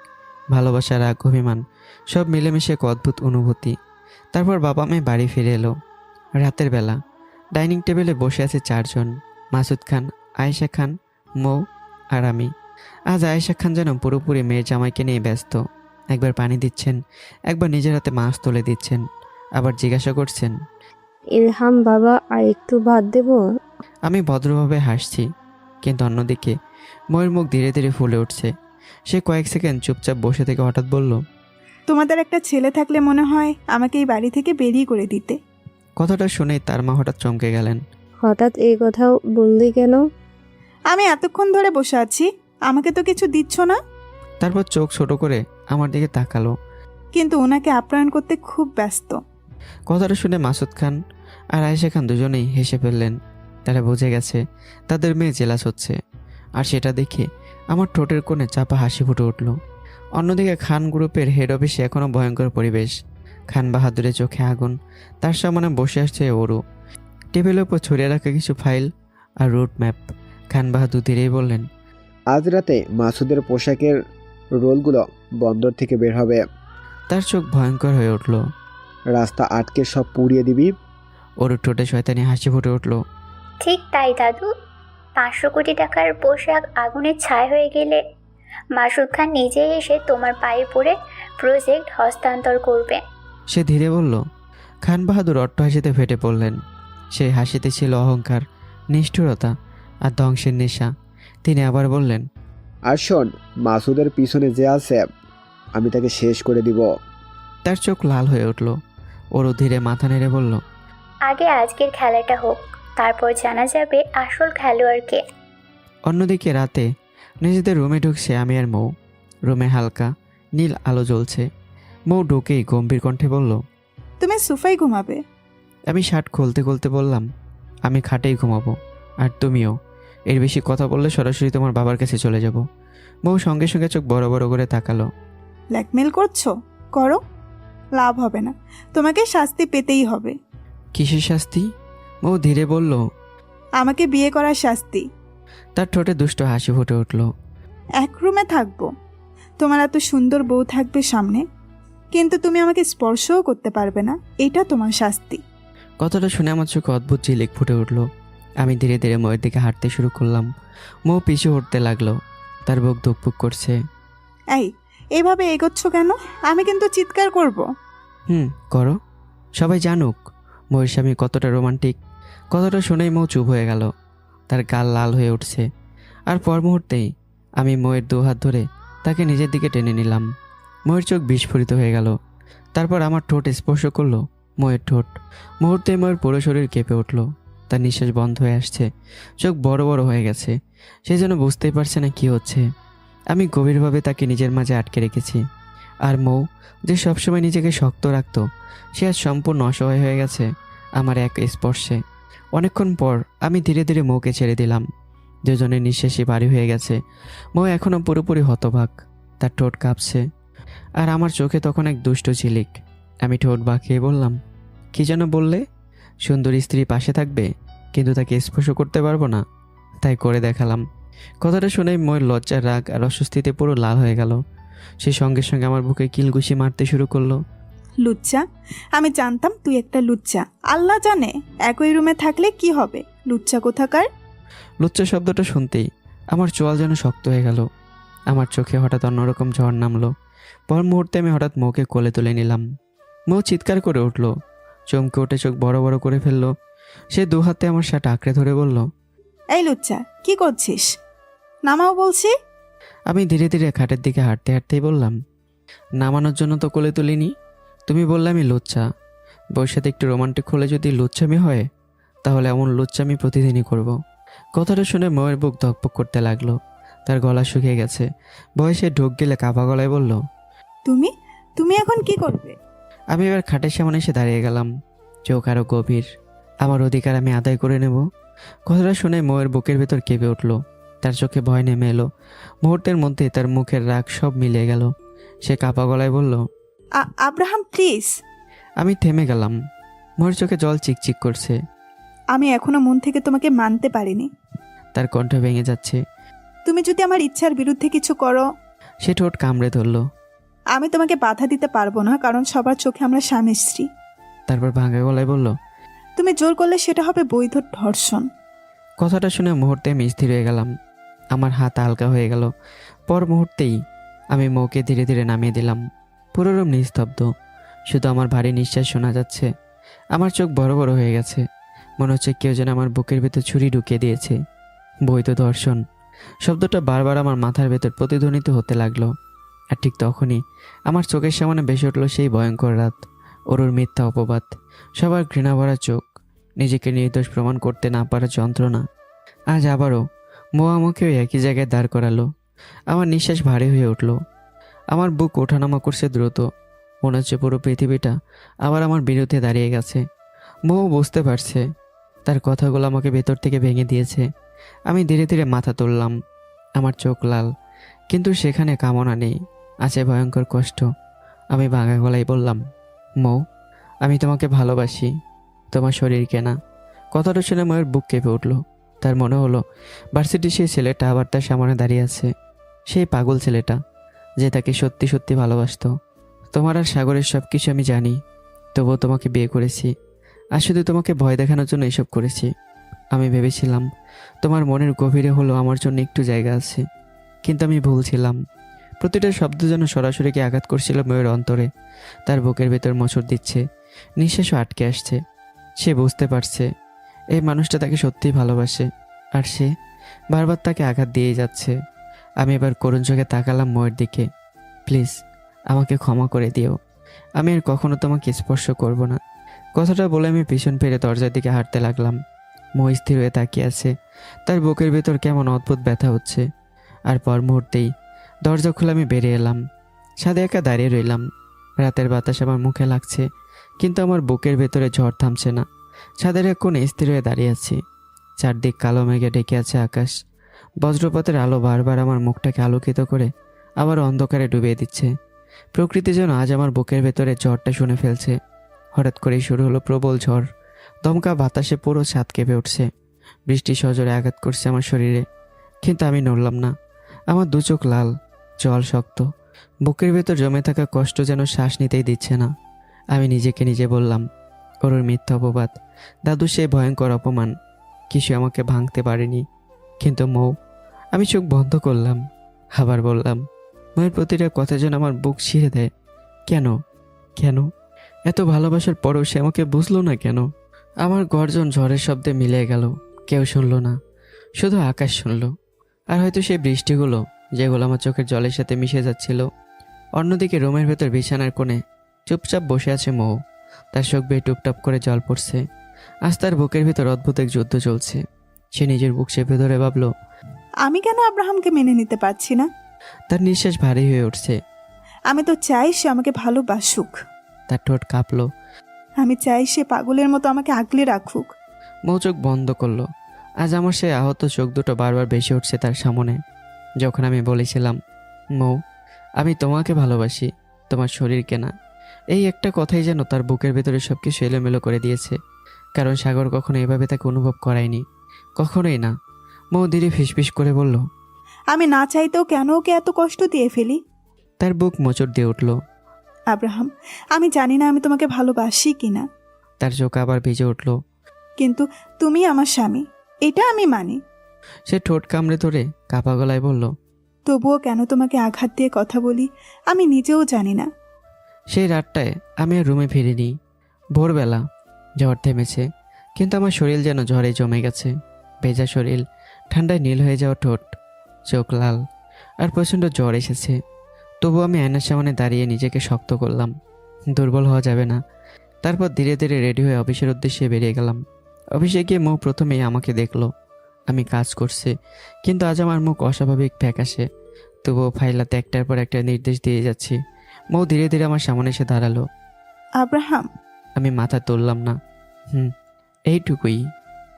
ভালোবাসা, রাগ, অভিমান সব মিলেমিশে এক অদ্ভুত অনুভূতি। তারপর বাবা মেয়ে বাড়ি ফিরে এলো। রাতের বেলা ডাইনিং টেবিলে বসে আছে চারজন, মাসুদ খান, আয়েশা খান, মৌ আর আমি। আজ আয়েশা খান যেন পুরোপুরি মেয়ের জামাইকে নিয়ে ব্যস্ত। একবার পানি দিচ্ছেন, একবার নিজের হাতে মাছ তুলে দিচ্ছেন, আবার জিজ্ঞাসা করছেন, ইলহাম বাবা, আর একটু ভাত দেব? আমি ভদ্রভাবে হাসছি, কিন্তু অন্যদিকে ময়ের মুখ ধীরে ধীরে ফুলে উঠছে। সে কয়েক সেকেন্ড চুপচাপ বসে থেকে হঠাৎ বলল, তোমাদের একটা ছেলে থাকলে মনে হয় আমাকে এই বাড়ি থেকে বেরিয়ে করে দিতে। কথাটা শুনেই তার মা হঠাৎ চমকে গেলেন। হঠাৎ এই কথা বললি কেন? আমি এতক্ষণ ধরে বসে আছি, আমাকে তো কিছু দিচ্ছ না। তারপর চোখ ছোট করে আমার দিকে তাকালো। কিন্তু ওনাকে আপ্যায়ন করতে খুব ব্যস্ত। কথাটা শুনে মাসুদ খান আর আয়েশা খান দুজনেই হেসে ফেললেন। তারা বুঝে গেছে তাদের মেয়ে জেলাস হচ্ছে, আর সেটা দেখে আমার ঠোঁটের কোণে চাপা হাসি ফুটে উঠল। অন্যদিকে খান গ্রুপের হেড অফিসে এখনও ভয়ঙ্কর পরিবেশ। খান বাহাদুরের চোখে আগুন। তার সামনে বসে আসছে ওরু। টেবিলের উপর ছড়িয়ে রাখা কিছু ফাইল আর রুট ম্যাপ। খান বাহাদুর ধীরেই বললেন, আজ রাতে মাসুদের পোশাকের রোলগুলো বন্দর থেকে বের হবে। তার চোখ ভয়ঙ্কর হয়ে উঠল। রাস্তা আটকে সব পুড়িয়ে দিবি। ওর ঠোঁটে শয়তানি হাসি ফুটে উঠল। ঠিক তাই দাদু, 500 কোটি টাকার পোশাক আগুনের ছায় হয়ে গেলে মাসুদ খান নিজেই এসে তোমার পায়ে পড়ে প্রজেক্ট হস্তান্তর করবে। সে ধীরে বলল। খান বাহাদুর অট্ট হাসিতে ফেটে পড়লেন। সেই হাসিতে ছিল অহংকার, নিষ্ঠুরতা আর ধ্বংসের নেশা। তিনি আবার বললেন, আর শোন, মাসুদের পিছনে যে আছে আমি তাকে শেষ করে দিব। তার চোখ লাল হয়ে উঠল। ওরও ধীরে মাথা নেড়ে বলল, আগে আজকের খেলাটা হোক, তারপর জানা যাবে আসল খেলোয়াড়কে। অন্যদিকে রাতে নিজেদের রুমে ঢুকছে আমি আর মৌ। রুমে হালকা নীল আলো জ্বলছে। মৌ ঢুকেই গম্ভীর কণ্ঠে বলল, তুমি সোফায় ঘুমাবে? আমি শার্ট খুলতে খুলতে বললাম, আমি খাটেই ঘুমাবো, আর তুমিও। এর বেশি কথা বললে সরাসরি তোমার বাবার কাছে চলে যাব। মৌ সঙ্গে সঙ্গে চোখ বড় বড় করে তাকালো। ব্ল্যাকমেল করছো? করো, লাভ হবে না, তোমাকে শাস্তি পেতেই হবে। কিসের শাস্তি? মৌ ধীরে বলল, আমাকে বিয়ে করার শাস্তি। তার ঠোঁটে দুষ্ট হাসি ফুটে উঠল। এক রুমে থাকবো, তোমার এত সুন্দর বউ থাকবে সামনে, কিন্তু তুমি আমাকে স্পর্শও করতে পারবে না, এটা তোমার শাস্তি। কথাটা শুনে আমার চোখে অদ্ভুত ঝিলিক ফুটে উঠলো। আমি ধীরে ধীরে ময়ের দিকে হাঁটতে শুরু করলাম। মৌ পিছু হটতে লাগলো, তার বুক ধুকপুক করছে। এই, এভাবে এগোচ্ছ কেন? আমি কিন্তু চিৎকার করব। করো, সবাই জানুক ময়ের স্বামী কতটা রোমান্টিক। কথাটা শুনেই মৌ চুপ হয়ে গেল, তার গাল লাল হয়ে উঠছে। আর পর মুহূর্তেই আমি ময়ের দু হাত ধরে তাকে নিজের দিকে টেনে নিলাম। ময়ের চোখ বিস্ফোরিত হয়ে গেল। তারপর আমার ঠোঁট স্পর্শ করলো ময়ের ঠোঁট। মুহূর্তে ময়ের পুরো শরীর কেঁপে উঠল, তার নিঃশ্বাস বন্ধ হয়ে আসছে, চোখ বড় বড় হয়ে গেছে। সে যেন বুঝতেই পারছে না কি হচ্ছে। আমি গভীরভাবে তাকে নিজের মাঝে আটকে রেখেছি। আর মৌ, যে সবসময় নিজেকে শক্ত রাখত, সে আজ সম্পূর্ণ অসহায় হয়ে গেছে আমার এক স্পর্শে। অনেকক্ষণ পর আমি ধীরে ধীরে মৌকে ছেড়ে দিলাম। দুজনের নিঃশ্বাসই ভারী হয়ে গেছে। মৌ এখনও পুরোপুরি হতবাক, তার ঠোঁট কাঁপছে। আর আমার চোখে তখন এক দুষ্ট ঝিলিক। আমি ঠোঁট বাঁকিয়ে বললাম, কি যেন বললে? সুন্দর স্ত্রী পাশে থাকবে, কিন্তু তাকে স্পর্শ করতে পারবো না? তাই করে দেখালাম। কথাটা শুনে ময়ের লজ্জার, রাগ আর অস্বস্তিতে পুরো লাল হয়ে গেল। সে সঙ্গে সঙ্গে আমার বুকে কিলঘুষি মারতে শুরু করলো। লুচ্চা, আমি জানতাম তুই একটা লুচ্চা। আল্লাহ জানে একই রুমে থাকলে কি হবে। লুচ্চা কোথাকার। লুচ্চা শব্দটা শুনতেই আমার চোয়াল যেন শক্ত হয়ে গেল। আমার চোখে হঠাৎ অন্যরকম ঝড় নামলো। পর মুহূর্তে আমি হঠাৎ মৌকে কোলে তুলে নিলাম। মৌ চিৎকার করে উঠল, চমকে উঠে চোখ বড় বড় করে ফেললো। সে দু হাতে আমার শার্ট আঁকড়ে ধরে বলল, এই লুচ্চা, কি করছিস? নামাও বলছি। আমি ধীরে ধীরে খাটের দিকে হাঁটতে হাঁটতেই বললাম, নামানোর জন্য তো কোলে তুলিনি। তুমি বললে আমি লুচ্চা। বউর সাথে একটু রোমান্টিক হলে যদি লুচ্চামি হয়, তাহলে এমন লুচ্চামি প্রতিদিনই করব। কথাটা শুনে ময়ের বুক ধকপক করতে লাগলো, তার গলা শুকিয়ে গেছে। বয়সে ঢোক গেলে কাঁপা গলায় বলল, তুমি তুমি এখন কি করবে? আমি এবার খাটের সামনে এসে দাঁড়িয়ে গেলাম, চোখ আরও গভীর। আমার অধিকার আমি আদায় করে নেব। কথাটা শুনে ময়ের বুকের ভেতর কেঁপে উঠল, তার চোখে ভয় নেমে এলো। মুহূর্তের মধ্যে তার মুখের রাগ সব মিলিয়ে গেল। সে কাঁপা গলায় বলল, আব্রাহাম প্লিজ। আমি থেমে গেলাম। ময়ের চোখে জল চিকচিক করছে। আমি এখনো মন থেকে তোমাকে মানতে পারিনি। তার কণ্ঠ ভেঙে যাচ্ছে। তুমি যদি আমার ইচ্ছার বিরুদ্ধে কিছু করো, সে ঠোঁট কামড়ে ধরল। আমি তোমাকে বাধা দিতে পারবো না, কারণ সবার চোখে আমরা স্বামী স্ত্রী। তারপর ভাঙা গলায় বলল, তুমি জোর করলে সেটা হবে বৈধ ধর্ষণ। কথাটা শুনে মুহূর্তে আমি স্থির হয়ে গেলাম। আমার হাত হালকা হয়ে গেল। পর মুহূর্তেই আমি মৌকে ধীরে ধীরে নামিয়ে দিলাম। পুরো রুম নিস্তব্ধ, শুধু আমার ভারী নিঃশ্বাস শোনা যাচ্ছে। আমার চোখ বড় বড় হয়ে গেছে, মনে হচ্ছে কেউ যেন আমার বুকের ভেতর ছুরি ঢুকিয়ে দিয়েছে। বৈধ ধর্ষণ শব্দটা বারবার আমার মাথার ভেতর প্রতিধ্বনিত হতে লাগলো। আর ঠিক তখনই আমার চোখের সামনে ভেসে উঠল সেই ভয়ঙ্কর রাত, ওর মিথ্যা অপবাদ, সবার ঘৃণা ভরা চোখ, নিজেকে নির্দোষ প্রমাণ করতে না পারার যন্ত্রণা। আজ আবারও মৌ আমাকে ওই একই জায়গায় দাঁড় করালো। আমার নিঃশ্বাস ভারী হয়ে উঠল, আমার বুক ওঠানামা করছে দ্রুত। মনে হচ্ছে পুরো পৃথিবীটা আবার আমার বিরুদ্ধে দাঁড়িয়ে গেছে। মৌ বুঝতে পারছে, তার কথাগুলো আমাকে ভেতর থেকে ভেঙে দিয়েছে। আমি ধীরে ধীরে মাথা তুললাম। আমার চোখ লাল, কিন্তু সেখানে কামনা নেই, আছে ভয়ঙ্কর কষ্ট। আমি ভাঙা গলায় বললাম, মৌ, আমি তোমাকে ভালোবাসি, তোমার শরীর কেনা। কথাটা শুনে ময়ের বুক কেঁপে উঠল। তার মনে হলো ভার্সিটির সেই ছেলেটা আবার তার সামনে দাঁড়িয়ে আছে, সেই পাগল ছেলেটা যে তাকে সত্যি সত্যি ভালোবাসতো। তোমার আর সাগরের সব কিছু আমি জানি, তবুও তোমাকে বিয়ে করেছি। আর শুধু তোমাকে ভয় দেখানোর জন্য এসব করেছি। আমি ভেবেছিলাম তোমার মনের গভীরে হলো আমার জন্য একটু জায়গা আছে, কিন্তু আমি ভুল ছিলাম। প্রতিটা শব্দ যেন সরাসরিকে আঘাত করছিল ময়ের অন্তরে। তার বুকের ভেতর মোচড় দিচ্ছে, নিঃশ্বাসও আটকে আসছে। সে বুঝতে পারছে এই মানুষটা তাকে সত্যিই ভালোবাসে, আর সে বারবার তাকে আঘাত দিয়েই যাচ্ছে। আমি এবার করুণ চোখে তাকালাম ময়ের দিকে। প্লিজ আমাকে ক্ষমা করে দিও, আমি আর কখনো তোমাকে স্পর্শ করব না। কথাটা বলে আমি পিছন ফিরে দরজার দিকে হাঁটতে লাগলাম। মই স্থির হয়ে তাকিয়ে আছে, তার বুকের ভেতর কেমন অদ্ভুত ব্যথা হচ্ছে। আর পর মুহূর্তেই দরজা খুলে আমি বেরিয়ে এলাম। ছাদে একা দাঁড়িয়ে রইলাম। রাতের বাতাস আমার মুখে লাগছে, কিন্তু আমার বুকের ভেতরে ঝড় থামছে না। ছাদের এক কোণে স্থির হয়ে দাঁড়িয়ে আছি। চারদিক কালো মেঘে ঢেকে আছে আকাশ। বজ্রপাতের আলো বারবার আমার মুখটাকে আলোকিত করে আবার অন্ধকারে ডুবিয়ে দিচ্ছে। প্রকৃতি যেন আজ আমার বুকের ভেতরে ঝড়টা শুনে ফেলছে। হঠাৎ করেই শুরু হলো প্রবল ঝড়। দমকা বাতাসে পুরো ছাদ কেঁপে উঠছে। বৃষ্টি সজোরে আঘাত করছে আমার শরীরে, কিন্তু আমি নড়লাম না। আমার দু চোখ লাল, জল শক্ত, বুকের ভেতর জমে থাকা কষ্ট যেন শ্বাস নিতেই দিচ্ছে না। আমি নিজেকে নিজে বললাম, ওর মিথ্যা অপবাদ, দাদু সেই ভয়ঙ্কর অপমান কিছু আমাকে ভাঙতে পারেনি। কিন্তু মৌ, আমি চোখ বন্ধ করলাম, আবার বললাম, মৌয়ের প্রতিটা কথা যেন আমার বুক ছিঁড়ে দেয়। কেন কেন এত ভালোবাসার পরও সে আমাকে বুঝলো না কেন? আমার গর্জন ঝড়ের শব্দে মিলে গেল, কেউ শুনল না, শুধু আকাশ শুনল। আর হয়তো সেই বৃষ্টিগুলো যেগুলো আমার চোখের জলের সাথে মিশে যাচ্ছিল। অন্যদিকে রুমের ভেতর বিছানার কোণে চুপচাপ বসে আছে মৌ। তার চোখ বেয়ে টুপটাপ করে জল পড়ছে। আজ তার বুকের ভেতর অদ্ভুত এক যুদ্ধ চলছে। সে নিজের বুক চেপে ধরে ভাবল, আমি কেন আব্রাহামকে মেনে নিতে পারছি না? তার নিঃশ্বাস ভারী হয়ে উঠছে। আমি তো চাই সে আমাকে ভালোবাসুক। তার ঠোঁট কাঁপলো। আমি চাই সে পাগলের মতো আমাকে আগলে রাখুক। মৌ চোখ বন্ধ করলো। আজ আমার সেই আহত চোখ দুটো বারবার বেশি উঠছে তার সামনে। যখন আমি বলেছিলাম, মৌ, আমি তোমাকে ভালোবাসি, তোমার শরীরকে না, এই একটা কথাই যেন তার বুকের ভেতরে সব কিছু এলোমেলো করে দিয়েছে। কারণ সাগর কখনো এভাবে তাকে অনুভব করায়নি, কখনোই না। মৌ ধীরে ফিসফিস করে বলল, আমি না চাইতেও কেন ওকে এত কষ্ট দিয়ে ফেলি? তার বুক মোচড় দিয়ে উঠল। আব্রাহাম, আমি জানি না আমি তোমাকে ভালোবাসি কিনা, তার চোখ আবার ভিজে উঠল। কিন্তু তুমি আমার স্বামী, এটা আমি মানি। সে ঠোঁট কামড়ে ধরে কাপা গলায় বলল, তবুও কেন তোমাকে আঘাত দিয়ে কথা বলি আমি নিজেও জানি না। সেই রাতটায় আমি আর রুমে ফিরিনি। ভোরবেলা ঝড় থেমেছে, কিন্তু আমার শরীর যেন ঝড়ে জমে গেছে। ভেজা শরীর, ঠান্ডায় নীল হয়ে যাওয়া ঠোঁট, চোখ লাল, আর প্রচণ্ড জ্বর এসেছে। তবু আমি আয়নার সামনে দাঁড়িয়ে নিজেকে শক্ত করলাম, দুর্বল হওয়া যাবে না। তারপর ধীরে ধীরে রেডি হয়ে অফিসের উদ্দেশ্যে বেরিয়ে গেলাম। অফিসে গিয়ে মৌ প্রথমেই আমাকে দেখলো। আমি কাজ করছি, কিন্তু আজ আমার মুখ অস্বাভাবিক ফ্যাকাশে। তবুও ফাইলাতে একটার পর একটা নির্দেশ দিয়ে যাচ্ছি। মৌ ধীরে ধীরে আমার সামনে এসে দাঁড়ালো। আব্রাহাম, আমি মাথা তুললাম না। এইটুকুই।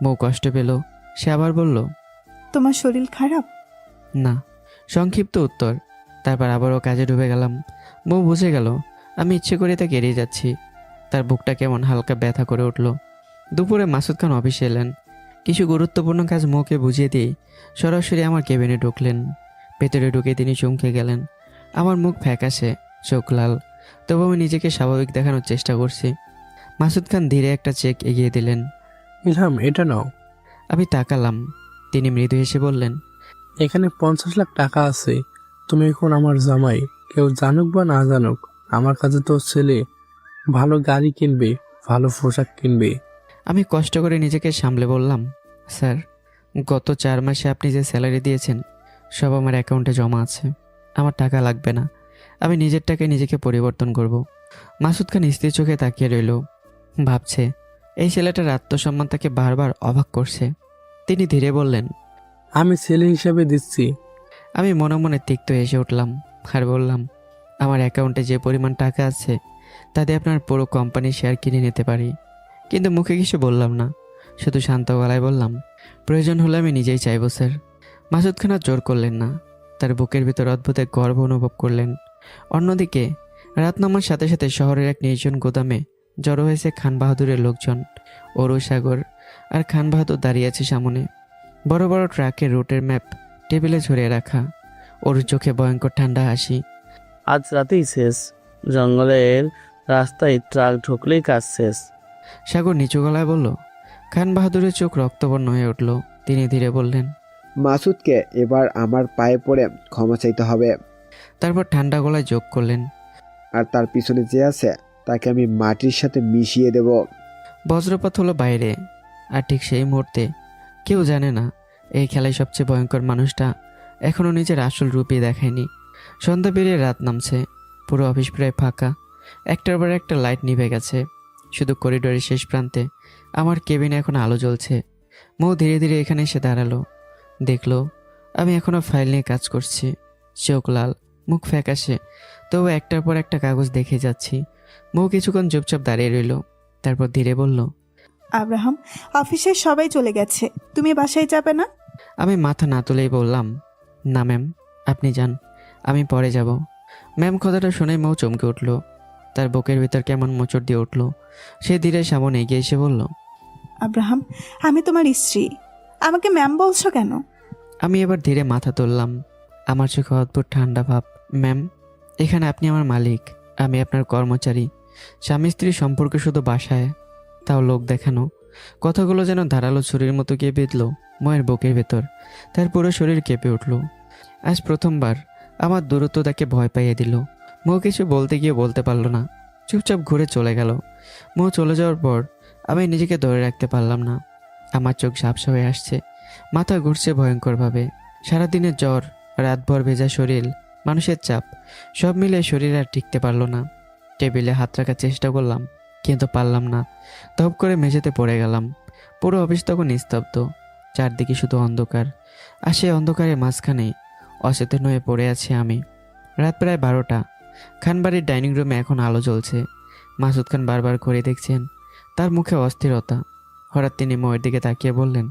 মৌ কষ্ট পেল। সে আবার বলল, তোমার শরীর খারাপ? না। সংক্ষিপ্ত উত্তর। তারপর আবারও কাজে ডুবে গেলাম। মৌ বুঝে গেল আমি ইচ্ছে করে তাকে এড়িয়ে যাচ্ছি। তার বুকটা কেমন হালকা ব্যথা করে উঠল। দুপুরে মাসুদ খান অফিসে এলেন। কিছু গুরুত্বপূর্ণ কাজ মৌকে বুঝিয়ে দিয়ে সরাসরি আমার কেবিনে ঢুকলেন। ভেতরে ঢুকে তিনি চমকে গেলেন। আমার মুখ ফ্যাকাশে, চোখ লাল, তবু আমি নিজেকে স্বাভাবিক দেখানোর চেষ্টা করছি। মাসুদ খান ধীরে একটা চেক এগিয়ে দিলেন। ইলহাম, এটা নাও। আমি তাকালাম। তিনি মৃদু হেসে বললেন, এখানে 50 লাখ টাকা আছে। তুমি এখন আমার জামাই, কেউ জানুক বা না জানুক, আমার কাছে তো ছেলে ভালো গাড়ি কিনবে, ভালো পোশাক কিনবে। আমি কষ্ট করে নিজেকে সামলে বললাম, স্যার, গত 4 মাসে আপনি যে স্যালারি দিয়েছেন সব আমার অ্যাকাউন্টে জমা আছে। আমার টাকা লাগবে না, আমি নিজের টাকায় নিজেকে পরিবর্তন করব। মাসুদ খান স্থির চোখে তাকিয়ে রইল, ভাবছে এই ছেলেটার আত্মসম্মান তাকে বারবার অবাক করছে। তিনি ধীরে বললেন, আমি ছেলে হিসাবে দিচ্ছি। আমি মনে মনে তিক্ত হেসে উঠলাম আর বললাম, আমার অ্যাকাউন্টে যে পরিমাণ টাকা আছে তাতে আপনার পুরো কোম্পানির শেয়ার কিনে নিতে পারি। কিন্তু মুখে কিছু বললাম না, শুধু শান্ত গলায় বললাম, প্রয়োজন হলে আমি নিজেই চাইব স্যার। মাসুদ খান আর জোর করলেন না, তার বুকের ভিতর অদ্ভুত এক গর্ব অনুভব করলেন। অন্যদিকে রাত নামার সাথে সাথে শহরের এক নির্জন গোদামে জড়ো হয়েছে খান বাহাদুরের লোকজন। অরু, সাগর আর খান বাহাদুর দাঁড়িয়ে আছে সামনে। বড় বড় ট্রাকের রুটের ম্যাপ টেবিলে ছড়িয়ে রাখা। ওর চোখে ভয়ঙ্কর ঠান্ডা হাসি। আজ রাতেই শেষ, জঙ্গলের রাস্তায় ট্রাক ঢুকলেই কাজ শেষ। সাগর নিচু গলায় বলল। খান বাহাদুরের চোখ রক্তবর্ণ হয়ে উঠল। তিনি ধীরে বললেন, মাসুদকে এবার আমার পায়ে পড়ে ক্ষমা চাইতে হবে। তারপর ঠান্ডা গলায় যোগ করলেন, আর তার পিছনে যে আছে তাকে আমি মাটির সাথে মিশিয়ে দেব। বজ্রপাত হলো বাইরে। আর ঠিক সেই মুহূর্তে কেউ জানে না এই খেলায় সবচেয়ে ভয়ঙ্কর মানুষটা এখনও নিজের আসল রূপই দেখায়নি। সন্ধ্যা পেরিয়ে রাত নামছে। পুরো অফিস প্রায় ফাঁকা। একটার পর একটা লাইট নিভে গেছে। শুধু করিডোরের শেষ প্রান্তে আমার কেবিনে এখন আলো জ্বলছে। মৌ ধীরে ধীরে এখানে এসে দাঁড়ালো। দেখলো আমি এখনও ফাইল নিয়ে কাজ করছি। চোখ লাল, মুখ ফ্যাকাশে, তবু একটার পর একটা কাগজ দেখে যাচ্ছি। মৌ কিছুক্ষণ চুপচাপ দাঁড়িয়ে রইল, তারপর ধীরে বলল, আব্রাহাম, অফিসের সবাই চলে গেছে, তুমি বাসায় যাবে না? আমি মাথা না তুলেই বললাম, না ম্যাম, আপনি যান, আমি পরে যাব। ম্যাম কথাটা শুনে মৌ চমকে উঠল। তার বুকের ভিতর কেমন মোচড় দিয়ে উঠল। সে ধীরে সামনে এগিয়ে এসে বলল, আব্রাহাম, আমি তোমার স্ত্রী, আমাকে ম্যাম বলছো কেন? আমি এবার ধীরে মাথা তুললাম। আমার চোখে অদ্ভুত ঠান্ডা ভাব। ম্যাম, এখানে আপনি আমার মালিক, আমি আপনার কর্মচারী। স্বামী স্ত্রীর সম্পর্ক শুধু বাসায়, তাও লোক দেখানো। কথাগুলো যেন ধারালো ছুরির মতো গিয়ে বিঁধল ময়ের বুকের ভেতর। তার পুরো শরীর কেঁপে উঠল। আজ প্রথমবার আমার দূরত্ব তাকে ভয় পাইয়ে দিল। মো কিছু বলতে গিয়ে বলতে পারল না, চুপচাপ ঘুরে চলে গেল। মো চলে যাওয়ার পর আমি নিজেকে ধরে রাখতে পারলাম না। আমার চোখ ঝাপসা হয়ে আসছে, মাথা ঘুরছে ভয়ঙ্করভাবে। সারাদিনের জ্বর, রাতভর ভেজা শরীর, মানুষের চাপ, সব মিলে শরীর আর টিকতে পারল না। টেবিলে হাত রাখার চেষ্টা করলাম, কিন্তু পারলাম না। ধপ করে মেঝেতে পড়ে গেলাম। পুরো অফিস তখন নিস্তব্ধ, চারদিকে শুধু অন্ধকার। আর সেই অন্ধকারের মাঝখানে অচেতন হয়ে পড়ে আছি আমি। রাত প্রায় 12টা। খানবাড়ির ডাইনিং রুমে এখন আলো জ্বলছে। মাসুদ খান বারবার করে দেখছেন, তার মুখে অস্থিরতা। হঠাৎ তিনি ময়ের দিকে তাকিয়ে বললেন,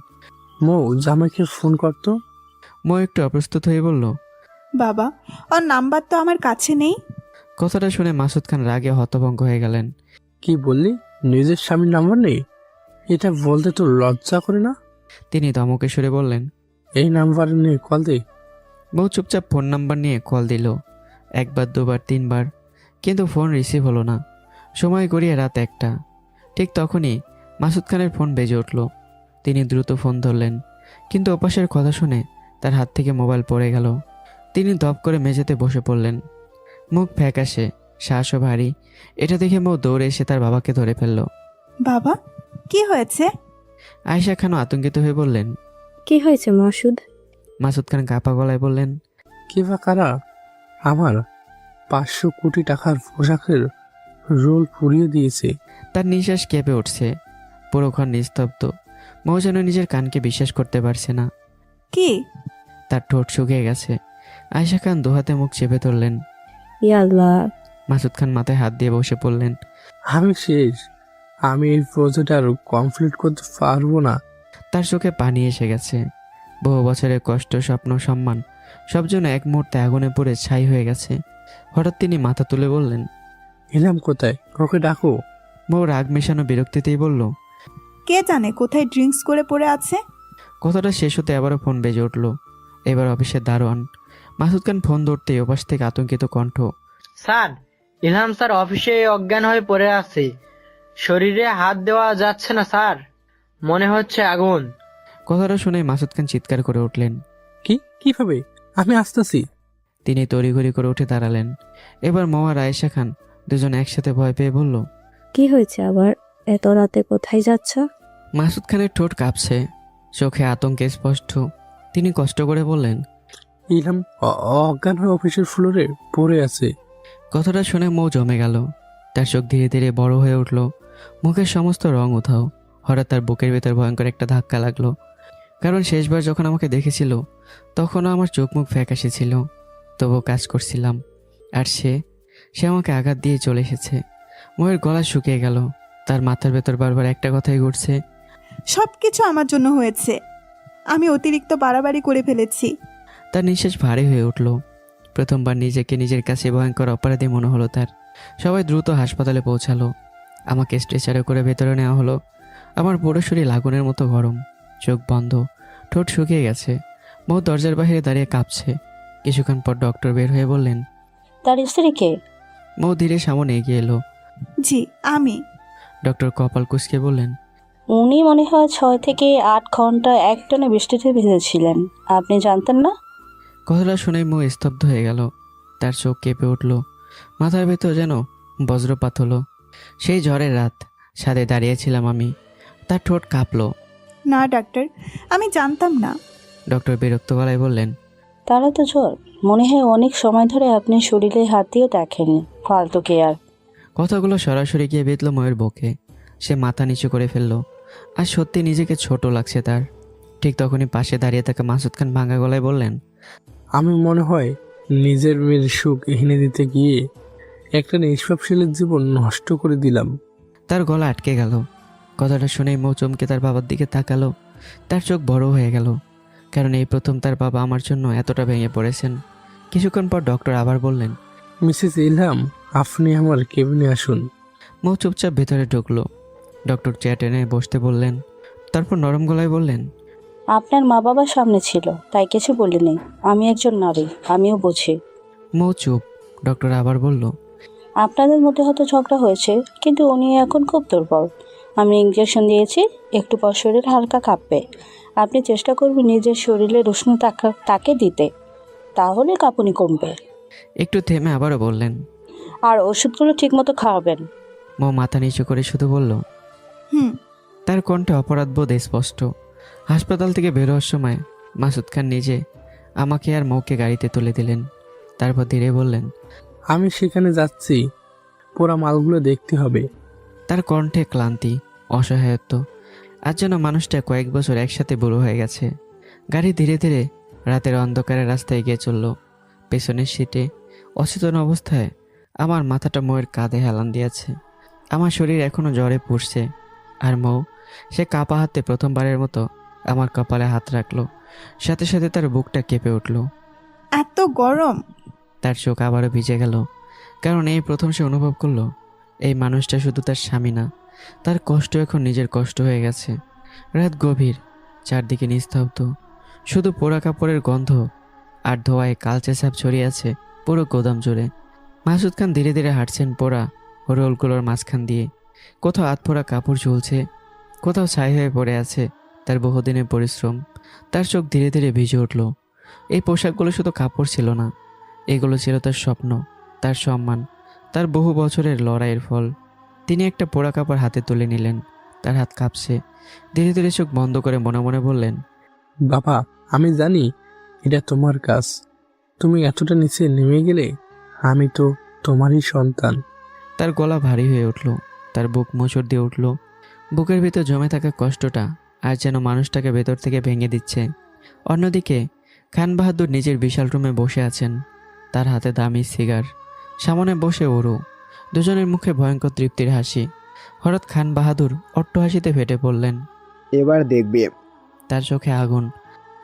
মৌ, জামাইকে ফোন করতো। মো একটু অপ্রস্তুত হয়ে বলল, বাবা, ওর নাম্বার তো আমার কাছে নেই। কথাটা শুনে মাসুদ খান রাগে হতভম্ব হয়ে গেলেন। কি বললি? নিজের স্বামীর নাম্বার নেই? এটা বলতে তো লজ্জা করে না? তিনি ধমকে সুরে বললেন, এই নাম্বার নিয়ে কল দে। বউ চুপচাপ ফোন নাম্বার নিয়ে কল দিল। একবার, দুবার, তিনবার, কিন্তু ফোন রিসিভ হলো না। সময় গড়িয়ে রাত 1টা। ঠিক তখনই মাসুদ খানের ফোন বেজে উঠল। তিনি দ্রুত ফোন ধরলেন, কিন্তু ওপাশের কথা শুনে তার হাত থেকে মোবাইল পড়ে গেল। তিনি দপ করে মেঝেতে বসে পড়লেন, মুখ ফ্যাকাশে, শ্বাসও ভারী। এটা দেখে মৌ দৌড়ে এসে তার বাবাকে ধরে ফেলল। বাবা, কি হয়েছে? আয়েশা খানও আতঙ্কিত হয়ে বললেন। কি হয়েছে মাসুদ? মাসুদ খান কাঁপা গলায় বললেন, কে বা কারা আমার 500 কোটি টাকার পোশাকের রোল পুড়িয়ে দিয়েছে? তার নিঃশ্বাস কেঁপে উঠছে। পুরো ঘর নিস্তব্ধ। মৌ যেন নিজের কানকে বিশ্বাস করতে পারছে না। কি? তার ঠোঁট শুকিয়ে গেছে। আয়েশা খান দুহাতে মুখ চেপে ধরলেন। ইয়াল্লাহ! মাসুদ খান মাথায় হাত দিয়ে বসে পড়লেন। আমি শেষ। আমি এই প্রজেক্ট আর কমপ্লিট করতে পারবো না। তার চোখে পানি এসে গেছে। বহু বছরের কষ্ট, স্বপ্ন, সম্মান সব যেন এক মুহূর্তে আগুনে পড়ে ছাই হয়ে গেছে। হঠাৎ তিনি মাথা তুলে বললেন, এলাম কোথায়? ওকে ডাকো। মৌ রাগ মেশানো বিরক্তিতেই বলল, কে জানে কোথায় ড্রিঙ্কস করে পড়ে আছে। কথাটা শেষ হতে আবারও ফোন বেজে উঠল। এবার অফিসের দারোয়ান। মাসুদ খান ফোন ধরতেই ওপাশ থেকে আতঙ্কিত কণ্ঠ, স্যার, ইলহাম স্যার অফিসে অজ্ঞান হয়ে পড়ে আছে। শরীরে হাত দেওয়া যাচ্ছে না স্যার, মনে হচ্ছে আগুন। কথাটা শুনে মাসুদ খান চিৎকার করে উঠলেন। কিভাবে? আমি আসতেছি। তিনি তড়িঘড়ি করে উঠে দাঁড়ালেন। এবার মৌ আর আয়েশা খান দুজন একসাথে ভয় পেয়ে বলল, কি হয়েছে আবার? এত রাতে কোথায় যাচ্ছ? মাসুদ খানের ঠোঁট কাঁপছে, চোখে আতঙ্কে স্পষ্ট। তিনি কষ্ট করে বললেন, ইলহাম অজ্ঞান হয়ে অফিসের ফ্লোরে পড়ে আছে। কথাটা শুনে মৌ জমে গেল। তার চোখ ধীরে ধীরে বড় হয়ে উঠল, মুখের সমস্ত রং উধাও। হঠাৎ তার বুকের ভেতর ভয়ঙ্কর একটা ধাক্কা লাগলো। কারণ শেষবার যখন আমাকে দেখেছিল তখনও আমার চোখ মুখ ফ্যাকাশে ছিল, তবুও কাজ করছিলাম। আর সে আমাকে আঘাত দিয়ে চলে এসেছে। ময়ের গলা শুকিয়ে গেল। তার মাথার ভেতর বারবার একটা কথাই ঘুরছে, সব কিছু আমার জন্য হয়েছে। আমি অতিরিক্ত বাড়াবাড়ি করে ফেলেছি। তার নিঃশ্বাস ভারী হয়ে উঠল। প্রথমবার নিজেকে নিজের কাছে ভয়ঙ্কর অপরাধী মনে হলো তার। সবাই দ্রুত হাসপাতালে পৌঁছালো। আমাকে স্ট্রেচারে করে ভেতরে নেওয়া হলো। আমার পুরো শরীর আগুনের মতো গরম, চোখ বন্ধ, ঠোঁট শুকিয়ে গেছে। মৌ দরজার বাইরে দাঁড়িয়ে কাঁপছে। কিছুক্ষণ পর ডক্টর বের হয়ে বললেন, তার স্ত্রীকে? মৌ ধীরে সামনে এগিয়ে এলো। জি, আমি। ডক্টর কপাল কুঁচকে বললেন, উনি মনে হয় 6 থেকে 8 ঘন্টা একটানা বৃষ্টিতে ভিজেছিলেন, আপনি জানতেন না? কথাটা শুনে মৌ স্তব্ধ হয়ে গেল। তার চোখ কেঁপে উঠল, মাথার ভেতর যেন বজ্রপাত হলো। সেই ঝড়ের রাত, ছাদে দাঁড়িয়েছিলাম আমি। তার ঠোঁট কাঁপলো। না ডাক্তার, আমি জানতাম না। ডক্টর বিরক্ত গলায় বললেন, তারা তো জ্বর, মনে হয় অনেক সময় ধরে আপনি শরীরে হাত দিয়েও দেখেন, ফালতু কেয়ার। কথাগুলো সরাসরি গিয়ে বিঁধল ময়ের বুকে। সে মাথা নিচু করে ফেলল। আর সত্যি নিজেকে ছোট লাগছে তার। ঠিক তখনই পাশে দাঁড়িয়ে থাকা মাসুদ খান ভাঙা গলায় বললেন, আমি মনে হয় নিজের মেয়ের সুখ এনে দিতে গিয়ে একটা নিষ্পাপশীলের জীবন নষ্ট করে দিলাম। তার গলা আটকে গেল। কথাটা শুনেই মৌ চমকে তার বাবার দিকে তাকালো। তার চোখ বড় হয়ে গেল, কারণ এই প্রথম তার বাবা আমার জন্য এতটা ভেঙে পড়েছেন। কিছুক্ষণ পর ডক্টর আবার বললেন, মিসেস ইলহাম, আপনি আমার কেবিনে আসুন। মৌ চুপচাপ ভেতরে ঢুকলো। ডক্টর চেয়ার টেনে বসতে বললেন, তারপর নরম গলায় বললেন, আপনার মা বাবার সামনে ছিল তাই কিছু বলিনি, আমি একজন নারী, আমিও বুঝি। মৌ চুপ। ডক্টর আবার বলল, আপনাদের মধ্যে হয়তো ঝগড়া হয়েছে, কিন্তু উনি এখন খুব দুর্বল। আমি ইঞ্জেকশন দিয়েছি, একটু পর শরীর হালকা কাঁপবে। আপনি চেষ্টা করবেন নিজের শরীরের উষ্ণ তাকে দিতে, তাহলে কাঁপুনি কমবে। একটু থেমে আবারও বললেন। আর ওষুধগুলো ঠিকমতো খাওয়াবেন। মৌ মাথা নিচু করে শুধু বলল। হুম। তার কণ্ঠে অপরাধবোধ স্পষ্ট। হাসপাতাল থেকে বেরোবার সময় মাসুদ খান নিজে আমাকে আর মৌকে গাড়িতে তুলে দিলেন। তারপর ধীরে বললেন, আমি সেখানে যাচ্ছি, পোড়া মালগুলো দেখতে হবে। তার কণ্ঠে ক্লান্তি, অসহায়ত্ব। আজ যেন মানুষটা কয়েক বছর একসাথে বুড়ো হয়ে গেছে। গাড়ি ধীরে ধীরে রাতের অন্ধকারের রাস্তায় গিয়ে চলল। পেছনের সিটে অচেতন অবস্থায় আমার মাথাটা মৌয়ের কাঁধে হেলান দিয়েছে। আমার শরীর এখনো জ্বরে পুড়ছে। আর মৌ সে কাপা হাতে প্রথমবারের মতো আমার কপালে হাত রাখলো। সাথে সাথে তার বুকটা কেঁপে উঠল। এত গরম! তার চোখ আবারও ভিজে গেল, কারণ এই প্রথম সে অনুভব করলো এই মানুষটা শুধু তার স্বামী না, তার কষ্ট এখন নিজের কষ্ট হয়ে গেছে। রাত গভীর, চারদিকে নিস্তব্ধ, শুধু পোড়া কাপড়ের গন্ধ আর ধোঁয়ায় কালচে ছাপ ছড়িয়ে আছে পুরো গোদাম জুড়ে। মাসুদ খান ধীরে ধীরে হাঁটছেন পোড়া রোলগুলোর মাঝখান দিয়ে। কোথাও আধপোড়া কাপড় ঝুলছে, কোথাও ছাই হয়ে পড়ে আছে তার বহুদিনের পরিশ্রম। তার চোখ ধীরে ধীরে ভিজে উঠল। এই পোশাকগুলো শুধু কাপড় ছিল না, এগুলো ছিল তার স্বপ্ন, তার সম্মান, তার বহু বছরের লড়াইয়ের ফল। তিনি একটা পোড়া কাপড় হাতে তুলে নিলেন। তার হাত কাঁপছে। ধীরে ধীরে চোখ বন্ধ করে মনে মনে বললেন, বাবা, আমি জানি এটা তোমার কাজ। তুমি এতটা নিচে নেমে গেলে আমি তো তোমারই সন্তান। তার গলা ভারী হয়ে উঠল, তার বুক মোচড় দিয়ে উঠল। বুকের ভিতর জমে থাকা কষ্টটা আর যেন মানুষটাকে ভেতর থেকে ভেঙে দিচ্ছে। অন্যদিকে খান বাহাদুর নিজের বিশাল রুমে বসে আছেন, তার হাতে দামি সিগার, সামনে বসে ওরু। দুজনের মুখে ভয়ঙ্কর তৃপ্তির হাসি। হঠাৎ খান বাহাদুর অট্ট হাসিতে ফেটে পড়লেন। এবার দেখবে তার চোখে আগুন।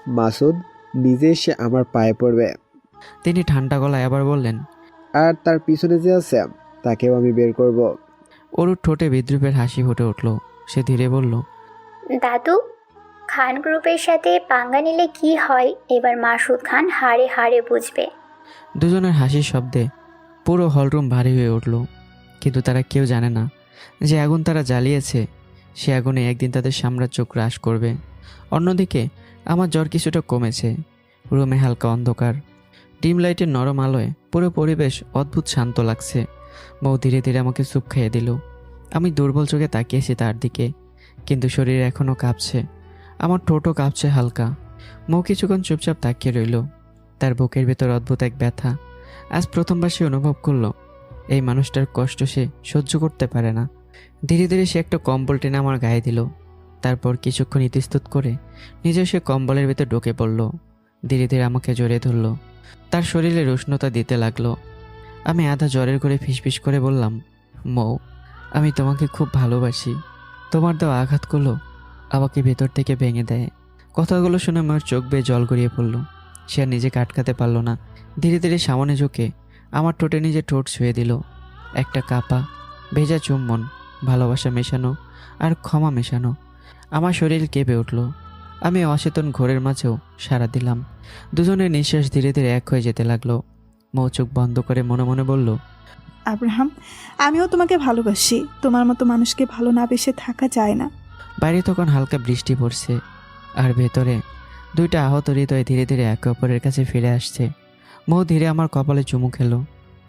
মাসুদ নিজে সে আমার পায়ে পড়বে। তিনি ঠান্ডা গলায় আবার বললেন, আর তার পিছনে যে আছে তাকেও আমি বের করব। ওরুর ঠোঁটে বিদ্রুপের হাসি ফুটে উঠল। সে ধীরে বলল, দাদু, খান গ্রুপের সাথে পাঙ্গা নিলে কি হয় এবার মাসুদ খান হাড়ে হাড়ে বুঝবে। দুজনের হাসির শব্দে পুরো হলরুম ভারী হয়ে উঠল। কিন্তু তারা কেউ জানে না যে আগুন তারা জ্বালিয়েছে সে আগুনে একদিন তাদের সাম্রাজ্য গ্রাস করবে। অন্যদিকে আমার জ্বর কিছুটা কমেছে। রুমে হালকা অন্ধকার, ডিম লাইটের নরম আলোয় পুরো পরিবেশ অদ্ভুত শান্ত লাগছে। মৌ ধীরে ধীরে আমাকে চুপ খাইয়ে দিল। আমি দুর্বল চোখে তাকিয়েছি তার দিকে, কিন্তু শরীর এখনও কাঁপছে। আমার ঠোঁটও কাঁপছে হালকা। মৌ কিছুক্ষণ চুপচাপ তাকিয়ে রইল। তার বুকের ভেতর অদ্ভুত এক ব্যথা। আজ প্রথমবার সে অনুভব করলো এই মানুষটার কষ্ট সে সহ্য করতে পারে না। ধীরে ধীরে সে একটা কম্বল টেনে আমার গায়ে দিল। তারপর কিছুক্ষণ ইতস্তত করে নিজে সে কম্বলের ভেতর ঢুকে পড়ল। ধীরে ধীরে আমাকে জড়িয়ে ধরল, তার শরীরের উষ্ণতা দিতে লাগলো। আমি আধা জ্বরের করে ফিসফিস করে বললাম, মৌ, আমি তোমাকে খুব ভালোবাসি। তোমার দেওয়া আঘাতগুলো আমাকে ভেতর থেকে ভেঙে দেয়। কথাগুলো শুনে আমার চোখ বেয়ে জল গড়িয়ে পড়ল। সে আর নিজেকে আটকাতে পারল না। ধীরে ধীরে সামনে ঝুঁকে আমার ঠোঁটে নিজে ঠোঁট ছুঁয়ে দিল। একটা কাপা ভেজা চুম্বন, ভালোবাসা মেশানো আর ক্ষমা মেশানো। আমার শরীর কেঁপে উঠল। আমি অচেতন ঘোরের মাঝেও সাড়া দিলাম। দুজনের নিঃশ্বাস ধীরে ধীরে এক হয়ে যেতে লাগলো। মৌ চোখ বন্ধ করে মনে মনে বলল, আব্রাহাম, আমিও তোমাকে ভালোবাসি। তোমার মতো মানুষকে ভালো না বেসে থাকা যায় না। বাইরে তখন হালকা বৃষ্টি পড়ছে, আর ভেতরে দুইটা আহত হৃদয় ধীরে ধীরে একে অপরের কাছে ফিরে আসছে। মৌ ধীরে আমার কপালে চুমু খেলো।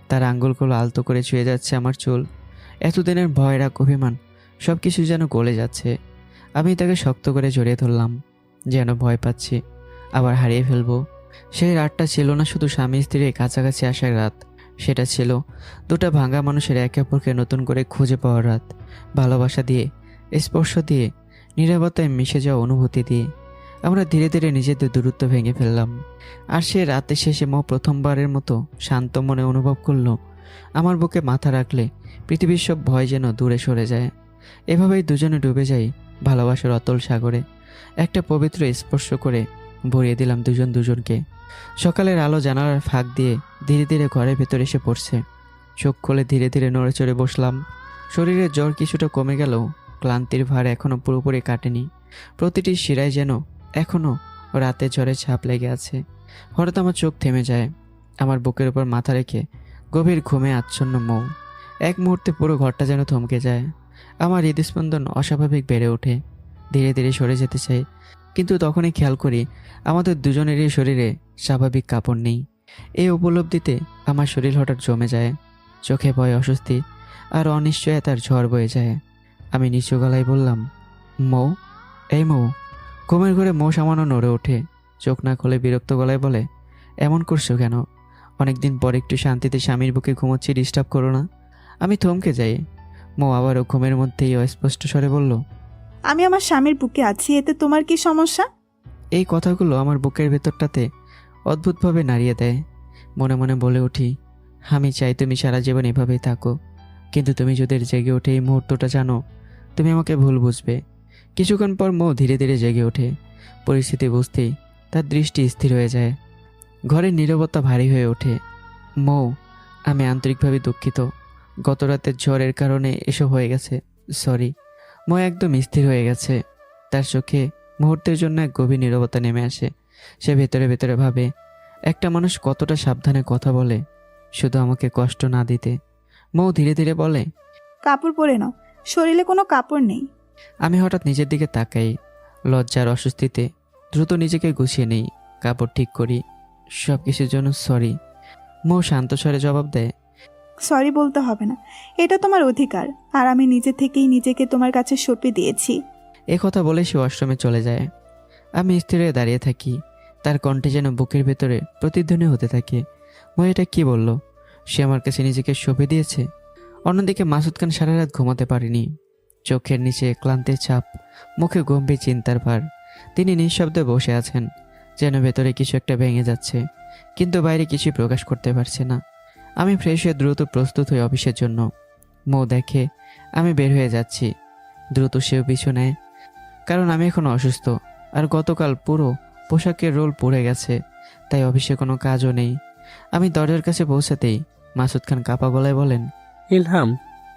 তার আঙ্গুলগুলো আলতো করে ছুঁয়ে যাচ্ছে আমার চুল। এতদিনের ভয়, রাগ, অভিমান সব কিছু যেন গলে যাচ্ছে। আমি তাকে শক্ত করে জড়িয়ে ধরলাম, যেন ভয় পাচ্ছি আবার হারিয়ে ফেলবো। সেই রাতটা ছিল না শুধু স্বামী স্ত্রীর কাছাকাছি আসার রাত, সেটা ছিল দুটা ভাঙা মানুষের একে অপরকে নতুন করে খুঁজে পাওয়ার রাত। ভালোবাসা দিয়ে, স্পর্শ দিয়ে, নীরবতায় মিশে যাওয়া অনুভূতি দিয়ে আমরা ধীরে ধীরে নিজেদের দূরত্ব ভেঙে ফেললাম। আর সে রাতে শেষে মৌ প্রথমবারের মতো শান্ত মনে অনুভব করলো আমার বুকে মাথা রাখলে পৃথিবীর সব ভয় যেন দূরে সরে যায়। এভাবেই দুজনে ডুবে যাই ভালোবাসার অতল সাগরে। একটা পবিত্র স্পর্শ করে ভরিয়ে দিলাম দুজন দুজনকে। সকালের আলো জানালার ফাঁক দিয়ে ধীরে ধীরে ঘরের ভেতর এসে পড়ছে। চোখ খুলে ধীরে ধীরে নড়ে চড়ে বসলাম। শরীরের জ্বর কিছুটা কমে গেলেও ক্লান্তির ভার এখনও পুরোপুরি কাটেনি। প্রতিটি শিরায় যেন এখনও রাতে জ্বরে ছাপ লেগে আছে। হঠাৎ আমার চোখ থেমে যায়। আমার বুকের উপর মাথা রেখে গভীর ঘুমে আচ্ছন্ন মৌ। এক মুহূর্তে পুরো ঘরটা যেন থমকে যায়। আমার হৃদস্পন্দন অস্বাভাবিক বেড়ে ওঠে, ধীরে ধীরে সরে যেতে চাই, কিন্তু তখনই খেয়াল করি আমাদের দুজনেরই শরীরে স্বাভাবিক কাপড় নেই। এই উপলব্ধিতে আমার শরীর হঠাৎ জমে যায়, চোখে ভয়, অস্বস্তি আর অনিশ্চয়তার ঝড় বয়ে যায়। আমি নিচু গলায় বললাম, মৌ, এই মৌ। ঘুমের ঘরে মৌ সামান্য নড়ে ওঠে, চোখ না খুলে বিরক্ত গলায় বলে, এমন করছো কেন? অনেকদিন পর একটু শান্তিতে স্বামীর বুকে ঘুমোচ্ছি, ডিস্টার্ব করো না। আমি থমকে যাই। মৌ আবারও ঘুমের মধ্যেই অস্পষ্ট স্বরে বলল, আমি আমার স্বামীর বুকে আছি, এতে তোমার কি সমস্যা? এই কথাগুলো আমার বুকের ভেতরটাতে অদ্ভুতভাবে নাড়িয়ে দেয়। মনে মনে বলে উঠি, আমি চাই তুমি সারা জীবন এভাবেই থাকো, কিন্তু তুমি যদি জেগে ওঠে এই মুহূর্তটা জানো, তুমি আমাকে ভুল বুঝবে। কিছুক্ষণ পর মৌ ধীরে ধীরে জেগে ওঠে। পরিস্থিতি বুঝতেই তার দৃষ্টি স্থির হয়ে যায়। ঘরের নীরবতা ভারী হয়ে ওঠে। মৌ, আমি আন্তরিকভাবে দুঃখিত। গত রাতের ঝড়ের কারণে এসব হয়ে গেছে, সরি। মৌ একদম স্থির হয়ে গেছে। তার চোখে মুহূর্তের জন্য এক গভীর নীরবতা নেমে আসে। সে ভেতরে ভেতরে ভাবে, একটা মানুষ কতটা সাবধানে কথা বলে শুধু আমাকে কষ্ট না দিতে। মৌ ধীরে ধীরে বলে, কাপড় পরে নাও, শরীরে কোনো কাপড় নেই। আমি হঠাৎ নিজের দিকে তাকাই। লজ্জার অস্বস্তিতে দ্রুত নিজেকে গুছিয়ে নেই, কাপড় ঠিক করি। সব কিছুর জন্য সরি। মৌ শান্ত স্বরে জবাব দেয়, সরি বলতে হবে না, এটা তোমার অধিকার, আর আমি নিজে থেকেই নিজেকে তোমার কাছে সঁপে দিয়েছি। এ কথা বলে সে ওয়াশরুমে চলে যায়। আমি স্থির হয়ে দাঁড়িয়ে থাকি। তার কণ্ঠে যেন বুকের ভেতরে প্রতিধ্বনি হতে থাকে। মৌ এটা কি বলল? সে আমার কাছে নিজেকে সঁপে দিয়েছে? অন্যদিকে মাসুদ খান সারা রাত ঘুমাতে পারেনি। চোখের নিচে ক্লান্তির ছাপ, মুখে গম্ভীর চিন্তার ভার। তিনি নিঃশব্দে বসে আছেন, যেন ভেতরে কিছু একটা ভেঙে যাচ্ছে, কিন্তু বাইরে কিছুই প্রকাশ করতে পারছে না। আমি ফ্রেশ হয়ে দ্রুত প্রস্তুত হই অফিসের জন্য। মৌ দেখে আমি বের হয়ে যাচ্ছি, দ্রুত সেও পিছু নেয়, কারণ আমি এখন অসুস্থ আর গতকাল পুরো পোশাকের রোল পড়ে গেছে, তাই অফিসে কোনো কাজও নেই। আমি দরজার কাছে পৌঁছাতেই মাসুদ খান কাপা গলায় বলেন, ইলহাম,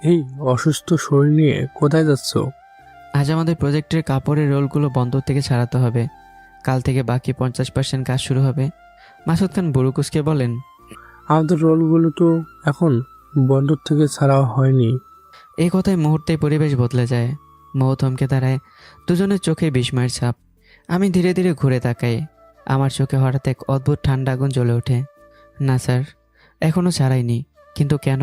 এই অসুস্থ শরীর নিয়ে কোথায় যাচ্ছ? আজ আমাদের প্রজেক্টের কাপড়ের রোলগুলো বন্দর থেকে ছাড়াতে হবে। কাল থেকে বাকি 50% কাজ শুরু হবে। মাসুদ খান বুড়ুকুসকে বলেন, আমাদের রোলগুলো তো এখন বন্দর থেকে ছাড়া হয়নি। এই কথায় মুহূর্তেই পরিবেশ বদলে যায়। মৌ থমকে দাঁড়ায়, দুজনের চোখে বিস্ময়ের ছাপ। আমি ধীরে ধীরে ঘুরে তাকাই। আমার চোখে হঠাৎ এক অদ্ভুত ঠান্ডা আগুন জ্বলে ওঠে। না স্যার, এখনও ছাড়াইনি। কিন্তু কেন?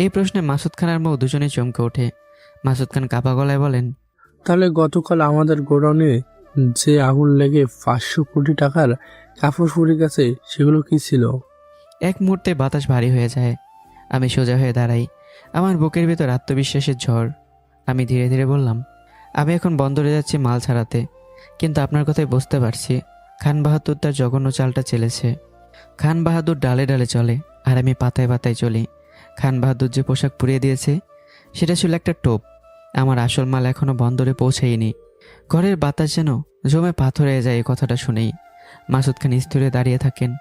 এই প্রশ্নে মাসুদ খান আর মৌ দুজনেই চমকে ওঠে। মাসুদ খান কাপা গলায় বলেন, তাহলে গতকাল আমাদের গোডাউনে যে আগুন লেগে 500 কোটি টাকার কাপড় পুড়ে গেছে, সেগুলো কি ছিল? এক মুহূর্তে বাতাস ভারী হয়ে যায়। আমি সোজা হয়ে দাঁড়াই, আমার বুকের ভেতর আত্মবিশ্বাসের ঝড়। আমি ধীরে ধীরে বললাম, আমি এখন বন্দরে যাচ্ছি মাল ছাড়াতে, কিন্তু আপনার কথাই বুঝতে পারছি খান বাহাদুর তার জঘন্য চালটা চেলেছে। খান বাহাদুর ডালে ডালে চলে, আর আমি পাতায় পাতায় চলি। খান বাহাদুর যে পোশাক পুড়িয়ে দিয়েছে সেটা ছিল একটা টোপ। আমার আসল মাল এখনো বন্দরে পৌঁছায়নি। ঘরের বাতাস যেন জমে পাথর হয়ে যায় এই কথাটা শুনেই। মাসুদ খান স্থির হয়ে দাঁড়িয়ে থাকেন।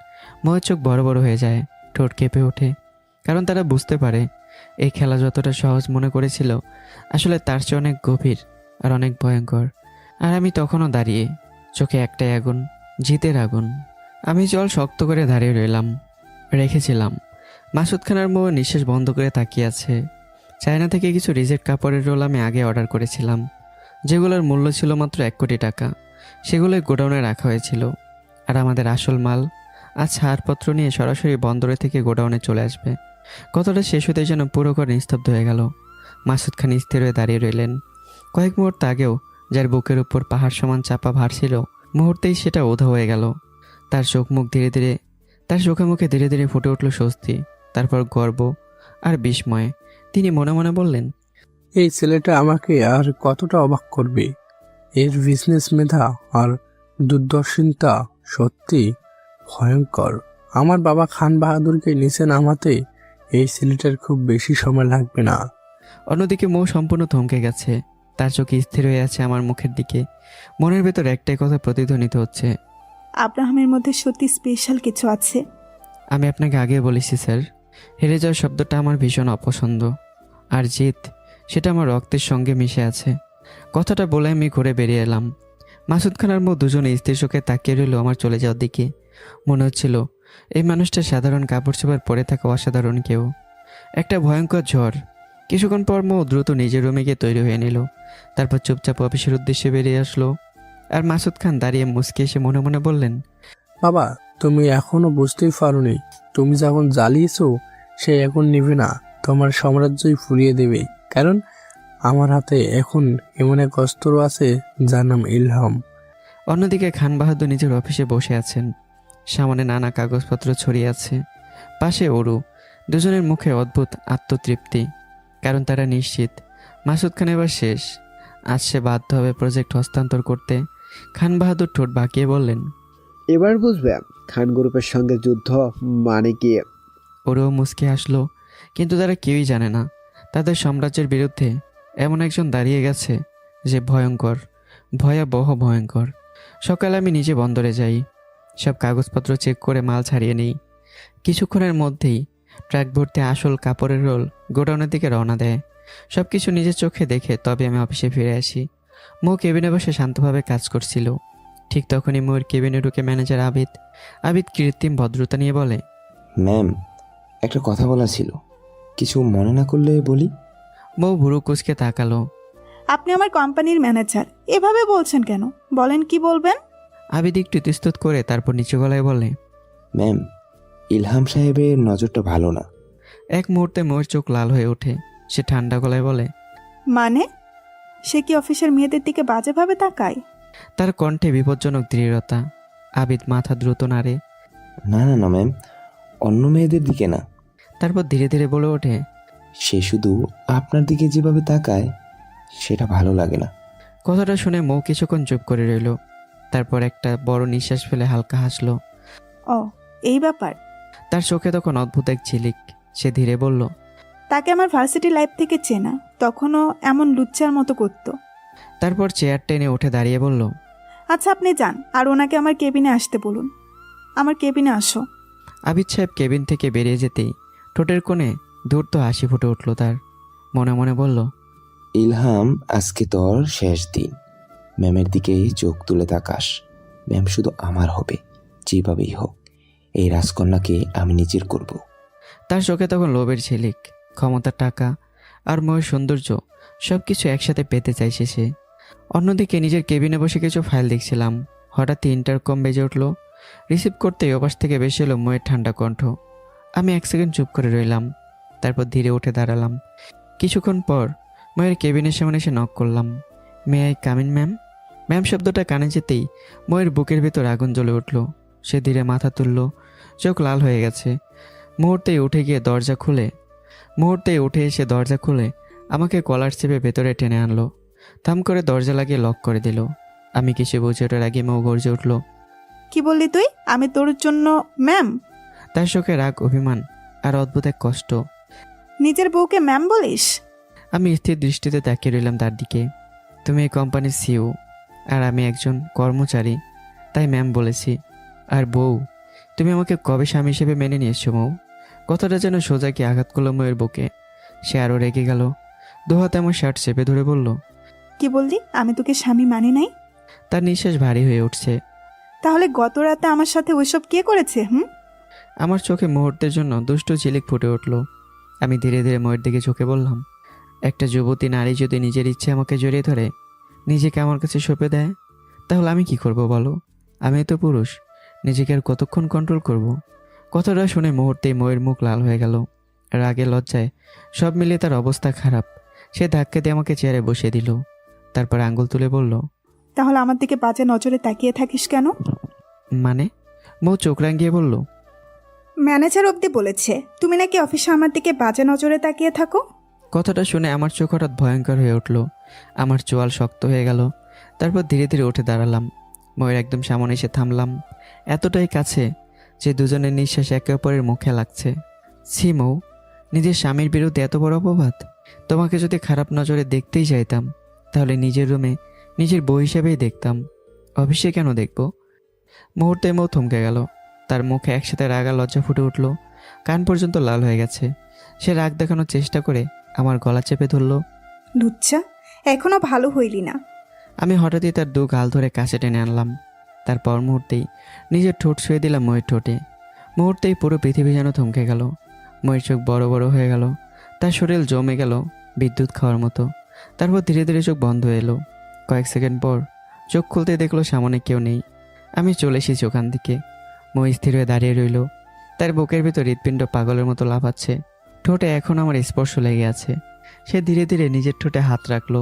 ময়ের চোখ বড় বড় হয়ে যায়, ঠোঁট কেঁপে ওঠে, কারণ তারা বুঝতে পারে এই খেলা যতটা সহজ মনে করেছিল, আসলে তার চেয়ে অনেক গভীর আর অনেক ভয়ঙ্কর। আর আমি তখনও দাঁড়িয়ে, চোখে একটাই আগুন, জিতের আগুন। আমি জল শক্ত করে দাঁড়িয়ে রেখেছিলাম। মাসুদ খানার মৌ নিঃশ্বাস বন্ধ করে তাকিয়ে আছে। চায়না থেকে কিছু রিজেক্ট কাপড়ের রোল আমি আগে অর্ডার করেছিলাম, যেগুলোর মূল্য ছিল মাত্র 1 কোটি টাকা। সেগুলোই গোডাউনে রাখা হয়েছিল। আর আমাদের আসল মাল আজ ছাড়পত্র নিয়ে সরাসরি বন্দরে থেকে গোডাউনে চলে আসবে। কথাটা শেষ হতে যেন পুরো ঘর নিস্তব্ধ হয়ে গেল। মাসুদ খান স্থির হয়ে দাঁড়িয়ে রইলেন। কয়েক মুহূর্ত আগেও যার বুকের উপর পাহাড় সমান চাপা ভার ছিল, মুহূর্তেই সেটা উধাও হয়ে গেল। তার চোখে মুখে ধীরে ধীরে ফুটে উঠল স্বস্তি, তারপর গর্ব আর বিস্ময়। তিনি মনে মনে বললেন, এই ছেলেটা আমাকে আর কতটা অবাক করবে। এর বিজনেস মেধা আর দূরদর্শিতা সত্যি ভয়ঙ্কর। আমার বাবা খান বাহাদুরকে নিচে নামাতে এই ছেলেটার খুব বেশি সময় লাগবে না। অন্যদিকে মৌ সম্পূর্ণ থমকে গেছে। তার চোখে স্থির হয়ে আছে আমার মুখের দিকে। মনের ভেতর একটাই কথা প্রতিধ্বনিত হচ্ছে, আব্রাহামের মধ্যে সত্যি স্পেশাল কিছু আছে। আমি আপনাকে আগে বলেছি স্যার, হেরে যাওয়ার শব্দটা আমার ভীষণ অপছন্দ, আর জিত সেটা আমার রক্তের সঙ্গে মিশে আছে। কথাটা বলে আমি ঘুরে বেরিয়ে এলাম। মাসুদ খান আর মৌ দুজনে স্থির চোখে তাকিয়ে রইল আমার চলে যাওয়ার দিকে। মনে হচ্ছিল এই মানুষটা সাধারণ কাপড় চোপড় পরে থাকা অসাধারণ কেউ। একটা ভয়ঙ্কর ঝড়। কিছুক্ষণ পর মৌ দ্রুত নিজের রুমে গিয়ে তৈরি হয়ে নিল। তারপর চুপচাপ অফিসের উদ্দেশ্যে বেরিয়ে আসলো। আর মাসুদ খান দাঁড়িয়ে মুচকে এসে মনে মনে বললেন, বাবা, তুমি এখনো বুঝতেই পারোনি। তুমি যখন জ্বালিয়েছো, সে এখন নিবে না, তোমার সাম্রাজ্যই ফুরিয়ে দেবে। কারণ আমার হাতে এখন এমন এক অস্ত্র আছে যার নাম ইলহাম। অন্যদিকে খান বাহাদুর নিজের অফিসে বসে আছেন। সামনে নানা কাগজপত্র ছড়িয়ে আছে। পাশে অরু। দুজনের মুখে অদ্ভুত আত্মতৃপ্তি, কারণ তারা নিশ্চিত মাসুদ খান এবার শেষ। আজ সে বাধ্য হবে প্রজেক্ট হস্তান্তর করতে। খান বাহাদুর ঠোঁট বাঁকিয়ে বললেন, এবার বুঝবে খান গ্রুপের সঙ্গে যুদ্ধ মানে কি। ওরও মুচকে আসলো, কিন্তু তারা কেউই জানে না তাদের সাম্রাজ্যের বিরুদ্ধে এমন একজন দাঁড়িয়ে গেছে যে ভয়ঙ্কর, ভয়াবহ ভয়ঙ্কর। সকালে আমি নিজে বন্দরে যাই, সব কাগজপত্র চেক করে মাল ছাড়িয়ে নিই। কিছুক্ষণের মধ্যেই ট্রাক ভর্তি আসল কাপড়ের রোল গোডাউনের দিকে রওনা দেয়। সব কিছু নিজের চোখে দেখে তবে আমি অফিসে ফিরে আসি। মৌ কেবিনে বসে শান্তভাবে কাজ করছিল। ঠিক তখনই মৌর কেবিনে ঢুকে ম্যানেজার আবিদ। আবিদ কৃত্রিম ভদ্রতা নিয়ে বলে, ম্যাম, একটা কথা বলা ছিল, কিছু মনে না করলে বলি। মৌ ভুরু কুচকে তাকালো। আপনি আমার কোম্পানির ম্যানেজার, এভাবে বলছেন কেন? বলেন কি বলবেন। আবিদ একটু ইতস্তত করে তারপর নিচু গলায় বলে, ম্যাম, ইলহাম সাহেবের নজরটা ভালো না। এক মুহূর্তে মৌর চোখ লাল হয়ে ওঠে। সে ঠান্ডা গলায় বলে, মানে? সে কি অফিসের মেয়েদের দিকে বাজেভাবে তাকায়? তার কণ্ঠে বিপজ্জনক দৃঢ়তা। আবিদ মাথা দ্রুত নাড়ে। না না না ম্যাম, অন্য মেয়েদের দিকে না। তারপর ধীরে ধীরে বলে ওঠে, সে শুধু আপনার দিকে যেভাবে তাকায় সেটা ভালো লাগে না। কথাটা শুনে মৌ কিছুক্ষণ চুপ করে রইল। তারপর একটা বড় নিঃশ্বাস ফেলে হালকা হাসলো। ও, এই ব্যাপার। তার চোখে তখন অদ্ভুত এক ঝিলিক। সে ধীরে বলল, তাকে আমার ভার্সিটি লাইফ থেকে চেনা, তখনও এমন লুচ্চার মতো করতো। তারপর চেয়ার টেনে উঠে দাঁড়িয়ে বলল, আচ্ছা, আপনি যান আর ওনাকে আমার কেবিনে আসতে বলুন। আমার কেবিনে আসো। আবিদ সাহেব কেবিন থেকে বেরিয়ে যেতেই ঠোঁটের কোণে ধূর্ত হাসি ফুটে উঠল তার। মনে মনে বলল, ইলহাম, আজকে তোর শেষ দিন। ম্যামের দিকে চোখ তুলে তাকাস। ম্যাম শুধু আমার হবে, যেভাবেই হোক। এই রাজকন্যাকে আমি নিজের করব। তার চোখে তখন লোভের ঝিলিক, ক্ষমতা, টাকা আর ময়ের সৌন্দর্য সব কিছু একসাথে পেতে চাইছে সে। অন্যদিকে নিজের কেবিনে বসে কিছু ফাইল দেখছিলাম। হঠাৎ ইন্টারকম বেজে উঠল। রিসিভ করতেই ওপাশ থেকে বেশি এলো ময়ের ঠান্ডা কণ্ঠ। আমি এক সেকেন্ড চুপ করে রইলাম। তারপর ধীরে উঠে দাঁড়ালাম। কিছুক্ষণ পর ময়ের কেবিনের সামনে এসে নক করলাম। May I come in ma'am? Ma'am শব্দটা কানে যেতেই ময়ের বুকের ভেতর আগুন জ্বলে উঠল। সে ধীরে মাথা তুলল, চোখ লাল হয়ে গেছে। মুহূর্তেই উঠে এসে দরজা খুলে আমাকে কলার চেপে ভেতরে টেনে আনলো। থাম করে দরজা লাগিয়ে লক করে দিল। আমি কিছু বুঝে ওঠার আগে মৌ গর্জে উঠল। কি বললি তুই? আমি তোর জন্য ম্যাম? তার চোখে রাগ, অভিমান আর অদ্ভুত এক কষ্ট। নিজের বউকে ম্যাম বলিস? আমি স্থির দৃষ্টিতে তাকিয়ে রইলাম তার দিকে। তুমি এই কোম্পানির সিইও আর আমি একজন কর্মচারী, তাই ম্যাম বলেছি। আর বউ, তুমি আমাকে কবে স্বামী হিসেবে মেনে নিয়েছো মৌ? কথাটা যেন সোজা কি আঘাত করলো ময়ের বুকে। সে আরও রেগে গেল। দোহাতে আমার শার্ট চেপে ধরে বলল, কি বললি? আমি তোকে স্বামী মানি নাই? তার নিঃশ্বাস ভারী হয়ে উঠছে। তাহলে গত রাতে আমার সাথে ওইসব কে করেছে? আমার চোখে মুহূর্তের জন্য দুষ্ট ঝিলিক ফুটে উঠল। আমি ধীরে ধীরে ময়ের দিকে ঝুঁকে বললাম, একটা যুবতী নারী যদি নিজের ইচ্ছে আমাকে জড়িয়ে ধরে, নিজেকে আমার কাছে সঁপে দেয়, তাহলে আমি কি করব বলো? আমি তো পুরুষ, নিজেকে আর কতক্ষণ কন্ট্রোল করব? কথাটা শুনে মুহূর্তেই ময়ের মুখ লাল হয়ে গেল। রাগে লজ্জায় সব মিলিয়ে তার অবস্থা খারাপ। সে ধাক্কা দিয়ে আমাকে চেয়ারে বসিয়ে দিল। তারপর আঙ্গুল তুলে বলল, তাহলে আমার দিকে বাজে নজরে তাকিয়ে থাকিস কেন? মানে? মৌ চোখ রাঙিয়ে বলল, ম্যানেজার অবধি বলেছে তুমি নাকি অফিসে আমার দিকে বাজে নজরে তাকিয়ে থাকো। কথাটা শুনে আমার চোখ হঠাৎ ভয়ঙ্কর হয়ে উঠল। আমার চোয়াল শক্ত হয়ে গেল। তারপর ধীরে ধীরে উঠে দাঁড়ালাম। ময়ের একদম সামনে এসে থামলাম, এতটাই কাছে যে দুজনের নিঃশ্বাস একে অপরের মুখে লাগছে। ছি মৌ, নিজের স্বামীর বিরুদ্ধে এত বড় অপবাদ! তোমাকে যদি খারাপ নজরে দেখতেই চাইতাম, তাহলে নিজের রুমে নিজের বউ হিসেবেই দেখতাম, অফিসে কেন দেখব? মুহূর্তে মৌ থমকে গেল। তার মুখে একসাথে রাগ আর লজ্জা ফুটে উঠল। কান পর্যন্ত লাল হয়ে গেছে। সে রাগ দেখানোর চেষ্টা করে আমার গলা চেপে ধরল। লুচ্চা, এখনো ভালো হইলি না। আমি হঠাৎই তার দু গাল ধরে কাছে টেনে আনলাম। তারপর মুহূর্তেই নিজের ঠোঁট ছুঁয়ে দিলাম ময়ের ঠোঁটে। মুহূর্তেই পুরো পৃথিবী যেন থমকে গেল। ময়ের চোখ বড় বড় হয়ে গেল, তার শরীর জমে গেল বিদ্যুৎ খাওয়ার মতো। তারপর ধীরে ধীরে চোখ বন্ধ এলো। কয়েক সেকেন্ড পর চোখ খুলতে দেখলো সামনে কেউ নেই। আমি চলে এসেছি ওখান থেকে। মই স্থির হয়ে দাঁড়িয়ে রইল। তার বুকের ভিতর হৃৎপিণ্ড পাগলের মতো লাফাচ্ছে। ঠোঁটে এখন আমার স্পর্শ লেগে আছে। সে ধীরে ধীরে নিজের ঠোঁটে হাত রাখলো,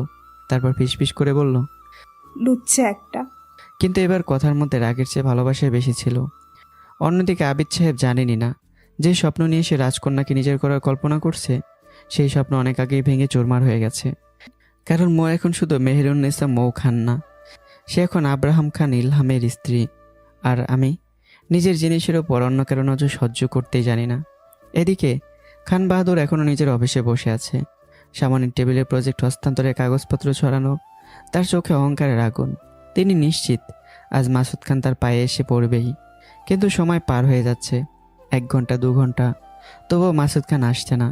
তারপর ফিসফিস করে বলল, লুচ্ছে একটা। কিন্তু এবার কথার মধ্যে রাগের চেয়ে ভালোবাসায় বেশি ছিল। অন্যদিকে আবিদ সাহেব জানেনই না যে স্বপ্ন নিয়ে সে রাজকন্যাকে নিজের করার কল্পনা করছে, সেই স্বপ্ন অনেক আগেই ভেঙে চুরমার হয়ে গেছে। কারণ মৌ এখন শুধু মেহেরুন্নেসা মৌ খান না, সে এখন আব্রাহাম খান ইলহামের স্ত্রী। আর আমি নিজের জিনিসের ওপর অন্য কারো নজর সহ্য করতেই জানি না। এদিকে খান বাহাদুর এখনও নিজের অফিসে বসে আছে। সামনের টেবিলে প্রজেক্ট হস্তান্তরের কাগজপত্র ছড়ানো। তার চোখে অহংকারের আগুন। তিনি নিশ্চিত আজ মাসুদ খান তার পায়ে এসে পড়বেই। কিন্তু সময় পার হয়ে যাচ্ছে, 1 ঘন্টা 2 ঘন্টা, তবুও মাসুদ খান আসছে না।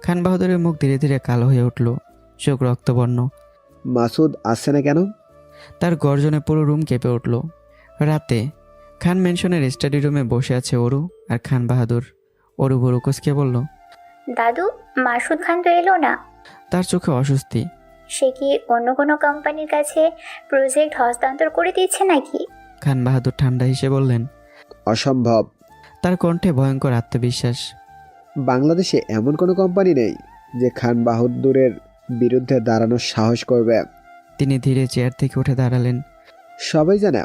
খান বাহাদুরের মুখ ধীরে ধীরে কালো হয়ে উঠল, চোখ রক্তবর্ণ। মাসুদ আসছে না কেন? তার গর্জনে পুরো রুম কেঁপে উঠল। রাতে খান ম্যানশনের স্টাডি রুমে বসে আছে অরু আর খান বাহাদুর। অরু বরুকসকে বলল, দাদু, মাসুদ খান তো এলো না। তার চোখে অস্বস্তি। সে কি অন্য কোনো কোম্পানির কাছে প্রজেক্ট হস্তান্তর করে দিচ্ছে নাকি? খান বাহাদুর ঠান্ডা হেসে বললেন। অসম্ভব। তার কণ্ঠে ভয়ঙ্কর আত্মবিশ্বাস। বাংলাদেশে এমন কোনো কোম্পানি নেই যে খান বাহাদুরের বিরুদ্ধে দাঁড়ানোর সাহস করবে। তিনি ধীরে চেয়ার থেকে উঠে দাঁড়ালেন। সবাই জানে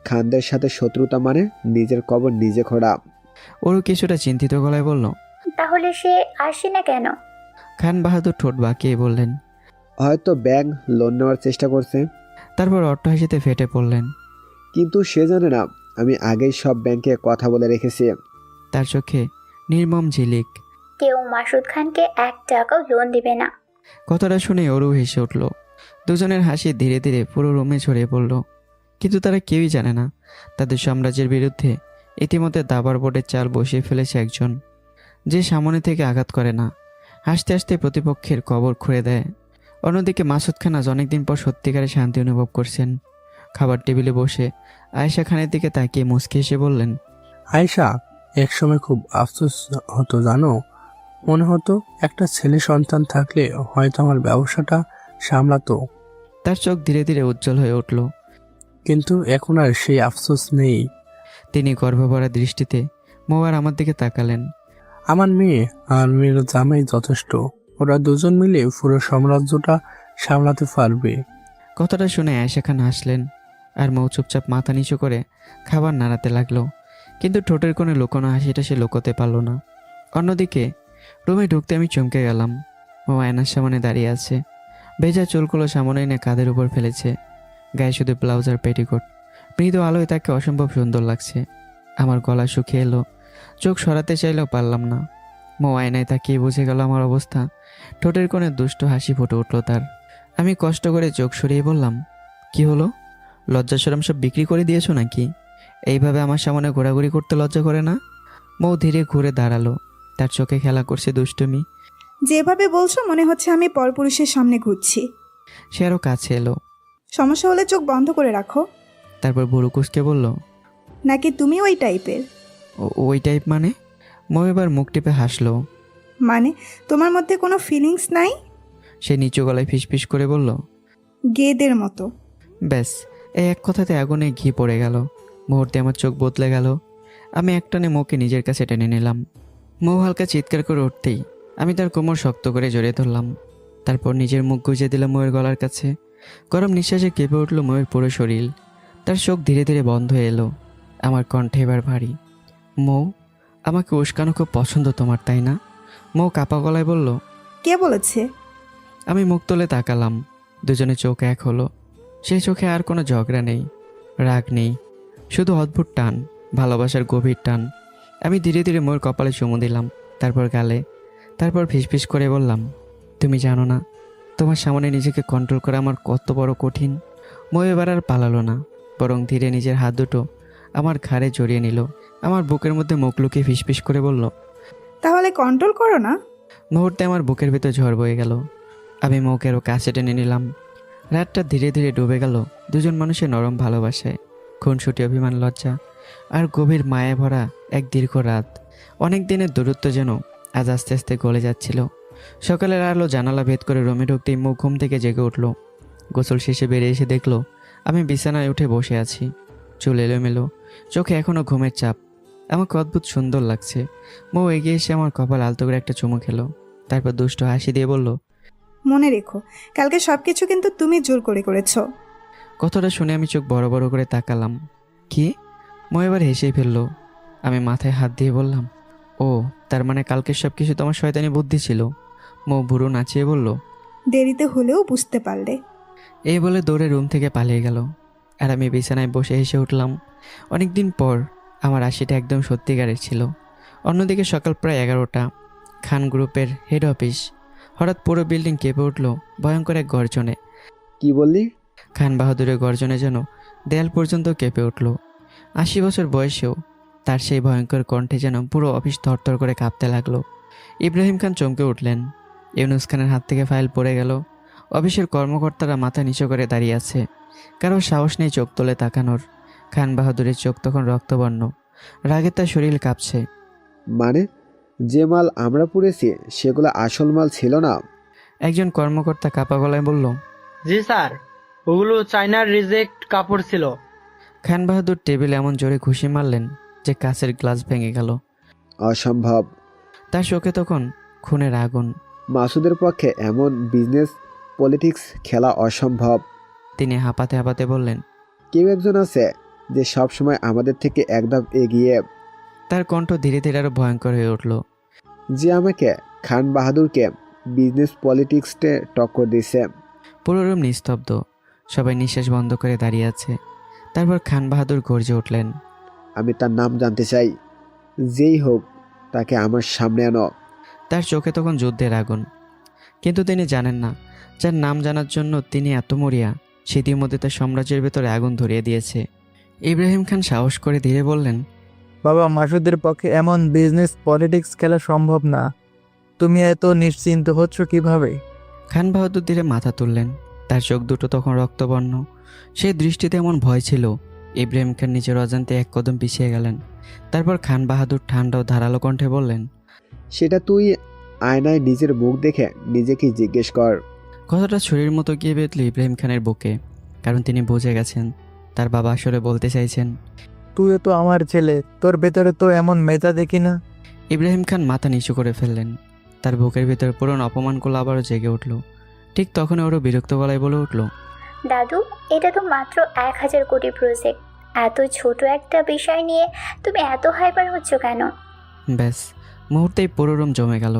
খানদের সাথে শত্রুতা মানে নিজের কবর নিজে খোঁড়া। অরু কিছুটা চিন্তিত গলায় বলল, তাহলে সে আসে না কেন? খান বাহাদুর ঠোঁট বাঁকিয়ে বললেন, হয়তো ব্যাংক লোন নেওয়ার চেষ্টা করছে। তারপর অট্টহাসিতে ফেটে পড়লেন। কিন্তু সে জানে না আমি আগেই সব ব্যাংকে কথা বলে রেখেছি। তার চোখে নির্মম ঝিলিক। কেউ মাসুদ খানকে 1 টাকাও লোন দিবে না। কথাটা শুনে অরু হেসে উঠল। দুজনের হাসি ধীরে ধীরে পুরো রুমে ছড়িয়ে পড়ল। কিন্তু তারা কেউই জানে না তাদের সাম্রাজ্যের বিরুদ্ধে ইতিমধ্যে দাবার বোর্ডের চাল বসিয়ে ফেলেছে একজন, যে সামনে থেকে আঘাত করে না, হাসতে হাসতে প্রতিপক্ষের কবর খুঁড়ে দেয়। অন্যদিকে মাসুদ খান আজ অনেকদিন পর সত্যিকারে শান্তি অনুভব করছেন। খাবার টেবিলে বসে আয়েশা খানের দিকে তাকিয়ে মুচকি হেসে বললেন, আয়েশা, একসময় খুব আফসোস হতো জানো, মনে হতো একটা ছেলে সন্তান থাকলে হয়তো আমার ব্যবসাটা সামলাতো। তার চোখ ধীরে ধীরে উজ্জ্বল হয়ে উঠল। কিন্তু এখন আর সেই আফসোস নেই। তিনি গর্ভভরা দৃষ্টিতে মৌ আর আমার দিকে তাকালেন। আমার মেয়ে আর মেয়ের জামাই যথেষ্ট, ওরা দুজন মিলে পুরো সাম্রাজ্যটা সামলাতে পারবে। কথাটা শুনে আয়েশা খান হাসলেন, আর মৌ চুপচাপ মাথা নিচু করে খাবার নাড়াতে লাগলো। কিন্তু ঠোঁটের কোণে লুকোনো হাসিটা সে লুকোতে পারল না। অন্যদিকে রুমে ঢুকতে আমি চমকে গেলাম। মৌ আয়নার সামনে দাঁড়িয়ে আছে। ভেজা চুলগুলো সামনে এনে কাঁধের উপর ফেলেছে, গায়ে শুধু ব্লাউজ আর পেটিকোট। মৃদু আলোয় তাকে অসম্ভব সুন্দর লাগছে। আমার গলা শুকিয়ে এলো, চোখ সরাতে চাইলেও পারলাম না। মৌ আয়নায় তাকিয়ে বুঝে গেল আমার অবস্থা। ঠোঁটের কোণে দুষ্ট হাসি ফুটে উঠল তার। আমি কষ্ট করে চোখ সরিয়ে বললাম, কি হলো? লজ্জা শরম সব বিক্রি করে দিয়েছো নাকি? এইভাবে আমার সামনে ঘোরাঘুরি করতে লজ্জা করে না? মৌ ধীরে ঘুরে দাঁড়ালো, তার চোখে খেলা করছে দুষ্টুমি। যেভাবে বলছো মনে হচ্ছে আমি পরপুরুষের সামনে ঘুরছি। সে আরও কাছে এলো। সমস্যা হলে চোখ বন্ধ করে রাখো। তারপর বুড়ুকুসকে বলল, নাকি তুমি ওই টাইপের? ওই টাইপ মানে? মৌ এবার মুখ টিপে হাসলো। মানে তোমার মধ্যে কোনো ফিলিংস নাই? সে নিচু গলায় ফিসফিস করে বলল, গেদের মতো। ব্যাস, এই এক কথাতে আগুনে ঘি পড়ে গেল। মুহূর্তে আমার চোখ বদলে গেল। আমি একটানে মৌকে নিজের কাছে টেনে নিলাম। মৌ হালকা চিৎকার করে উঠতেই আমি তার কোমর শক্ত করে জড়িয়ে ধরলাম। তারপর নিজের মুখ গুজে দিলাম মৌয়ের গলার কাছে। গরম নিঃশ্বাসে কেঁপে উঠল মৌয়ের পুরো শরীর। তার চোখ ধীরে ধীরে বন্ধ হয়ে এলো। আমার কণ্ঠে এবার ভারী। মৌ, আমাকে উস্কানো খুব পছন্দ তোমার, তাই না? মৌ কাপা গলায় বলল, কে বলেছে? আমি মুখ তুলে তাকালাম। দুজনে চোখ এক হলো। সেই চোখে আর কোনো ঝগড়া নেই, রাগ নেই, শুধু অদ্ভুত টান, ভালোবাসার গভীর টান। আমি ধীরে ধীরে মৌর কপালে চুমু দিলাম, তারপর গালে, তারপর ফিসফিস করে বললাম, তুমি জানো না তোমার সামনে নিজেকে কন্ট্রোল করা আমার কত বড় কঠিন। মৌ এবার আর পালালো না, বরং ধীরে নিজের হাত দুটো আমার ঘাড়ে জড়িয়ে নিল। আমার বুকের মধ্যে মুখ লুকিয়ে ফিসফিস করে বলল, তাহলে কন্ট্রোল করো না। মুহূর্তে আমার বুকের ভিতর ঝড় বয়ে গেল। আমি মৌকে আরও কাছে টেনে নিলাম। রাতটা ধীরে ধীরে ডুবে গেল দুজন মানুষের নরম ভালোবাসায়। খুনসুটি, অভিমান, লজ্জা আর গভীর মায়ে ভরা এক দীর্ঘ রাত। অনেক দিনের দূরত্ব যেন আজ আস্তে আস্তে গলে যাচ্ছিল। সকালের আলো জানালা ভেদ করে রুমে ঢুকতেই মুখ ঘুম থেকে জেগে উঠল। গোসল শেষে বেরিয়ে এসে দেখলো আমি বিছানায় উঠে বসে আছি, চুল এলোমেলো, চোখে এখনও ঘুমের চাপ। আমাকে অদ্ভুত সুন্দর লাগছে। মৌ এগিয়ে এসে আমার কপাল আলতো করে একটা চুমু খেলো, তারপর দুষ্ট হাসি দিয়ে বলল, মনে রেখো, কালকে সবকিছু কিন্তু তুমি জোর করে করেছো। কথাটা শুনে আমি চোখ বড় বড় করে তাকালাম। কি? মৌ এবার হেসেই ফেললো। আমি মাথায় হাত দিয়ে বললাম, ও তার মানে কালকের সব কিছু তোমার শয়তানি বুদ্ধি ছিল। মৌ ভুরু নাচিয়ে বলল, দেরিতে হলেও বুঝতে পারলে। এই বলে দৌড়ে রুম থেকে পালিয়ে গেল। আর আমি বিছানায় বসে হেসে উঠলাম। অনেকদিন পর আমার হাসিটা একদম সত্যিকারের ছিল। অন্যদিকে সকাল প্রায় 11টা, খান গ্রুপের হেড অফিস। হঠাৎ পুরো বিল্ডিং কেঁপে উঠল ভয়ঙ্কর এক গর্জনে। কি বললি? খান বাহাদুরের গর্জনে যেন দেয়াল পর্যন্ত কেঁপে উঠল। 80 বছর বয়সেও তার সেই ভয়ঙ্কর কণ্ঠে যেন পুরো অফিস থরথর করে কাঁপতে লাগলো। ইব্রাহিম খান চমকে উঠলেন। ইউনুস খানের হাত থেকে ফাইল পড়ে গেল। অফিসের কর্মকর্তারা মাথা নিচু করে দাঁড়িয়ে আছে, কারো সাহস নেই চোখ তুলে তাকানোর। খান বাহাদুরের চোখ তখন রক্তবর্ণ, রাগে তার শরীর কাঁপছে। মানে যে মাল আমরা পুড়েছি সেগুলো আসল মাল ছিল না? একজন কর্মকর্তা কাঁপা গলায় বলল, জি স্যার, ওগুলো চাইনার রিজেক্ট কাপড় ছিল। খান বাহাদুর টেবিলে এমন জোরে ঘুষি মারলেন যে কাঁচের গ্লাস ভেঙে গেল। অসম্ভব। তার চোখে তখন খুনের আগুন। মাসুদের পক্ষে এমন বিজনেস পলিটিক্স খেলা অসম্ভব। তিনি হাঁপাতে হাঁপাতে বললেন, কেউ একজন আছে যে সবসময় আমাদের থেকে এক ধাপ এগিয়ে, তার কণ্ঠ ধীরে ধীরে আরো ভয়ঙ্কর হয়ে উঠল। যে আমাকে খান বাহাদুরকে বিজনেস পলিটিক্সে টক্কর দিয়েছে। পুরো রুম নিস্তব্ধ, সবাই নিঃশ্বাস বন্ধ করে দাঁড়িয়ে আছে। তারপর খান বাহাদুর গর্জে উঠলেন, আমি তার নাম জানতে চাই, যেই হোক তাকে আমার সামনে আনো। তার চোখে তখন যুদ্ধের আগুন। কিন্তু তিনি জানেন না, যার নাম জানার জন্য তিনি এত মরিয়া, সেটির মধ্যে তার সাম্রাজ্যের ভেতরে আগুন ধরিয়ে দিয়েছে। ইব্রাহিম খান সাহস করে ধীরে বললেন, বাবা, মাসুদের পক্ষে এমন বিজনেস পলিটিক্স খেলা সম্ভব না। তুমি এত নিশ্চিন্ত হচ্ছ কিভাবে? খান বাহাদুর ধীরে মাথা তুললেন। তার চোখ দুটো তখন রক্তবর্ণ। সেই দৃষ্টিতে এমন ভয় ছিল, ইব্রাহিম খান নিজের অজান্তে এক কদম পিছিয়ে গেলেন। তারপর খান বাহাদুর ঠান্ডা ও ধারালো কণ্ঠে বললেন, সেটা তুই আয়নায় নিজের মুখ দেখে নিজেকে জিজ্ঞেস কর। কথাটা ছুরির মতো গিয়ে বেঁধল ইব্রাহিম খানের বুকে, কারণ তিনি বুঝে গেছেন তার বাবা আসলে বলতে চাইছেন। তুইও তো আমার ছেলে, তোর ভেতরে তো এমন মেধা দেখি না। ইব্রাহিম খান মাথা নিচু করে ফেললেন। তার বুকের ভেতর পুরনো অপমানগুলো আবারও জেগে উঠল। ঠিক তখন ওরও বিরক্ত গলায় বলে উঠল, দাদু, এটা তো মাত্র 1000 কোটি প্রজেক্ট। এত ছোট একটা বিষয় নিয়ে তুমি এত হাইপার হচ্ছ কেন? ব্যাস, মুহূর্তেই পুরো রুম জমে গেল।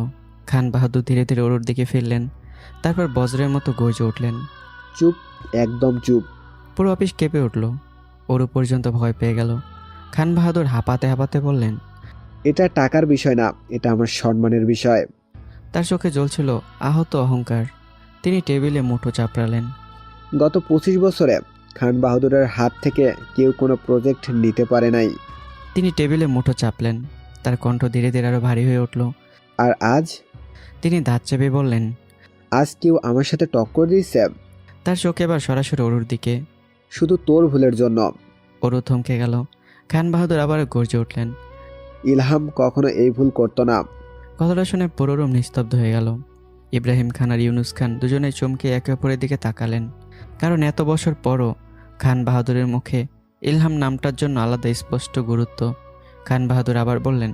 খান বাহাদুর ধীরে ধীরে ওরুর দিকে ফিরলেন। তারপর বজ্রের মতো গর্জে উঠলেন, চুপ, একদম চুপ। পুরো অফিস কেঁপে উঠল। ওরু পর্যন্ত ভয় পেয়ে গেল। খান বাহাদুর হাঁপাতে হাঁপাতে বললেন, এটা টাকার বিষয় না, এটা আমার সম্মানের বিষয়। তার চোখে জ্বলছিল আহত অহংকার। তিনি টেবিলে মুঠো চাপড়ালেন। গত 25 বছরে খান বাহাদুরের হাত থেকে কেউ কোনো প্রজেক্ট নিতে পারে নাই। তিনি টেবিলে মুঠো চাপলেন। তার কণ্ঠ ধীরে ধীরে আরো ভারী হয়ে উঠল। আর আজ? তিনি দাঁত চেপে বললেন, আজ কেউ আমার সাথে টক্কর দিয়েছে। তার চোখ এবার সরাসরি ওরুর দিকে। শুধু তোর ভুলের জন্য। ওরু থমকে গেল। খান বাহাদুর আবার গর্জে উঠলেন, ইলহাম কখনো এই ভুল করতো না। কথাটা শুনে পুরো রুম নিস্তব্ধ হয়ে গেল। ইব্রাহিম খান আর ইউনুস খান দুজনে চমকে একে অপরের দিকে তাকালেন, কারণ এত বছর পরও খান বাহাদুরের মুখে ইলহাম নামটার জন্য আলাদা স্পষ্ট গুরুত্ব। খান বাহাদুর আবার বললেন,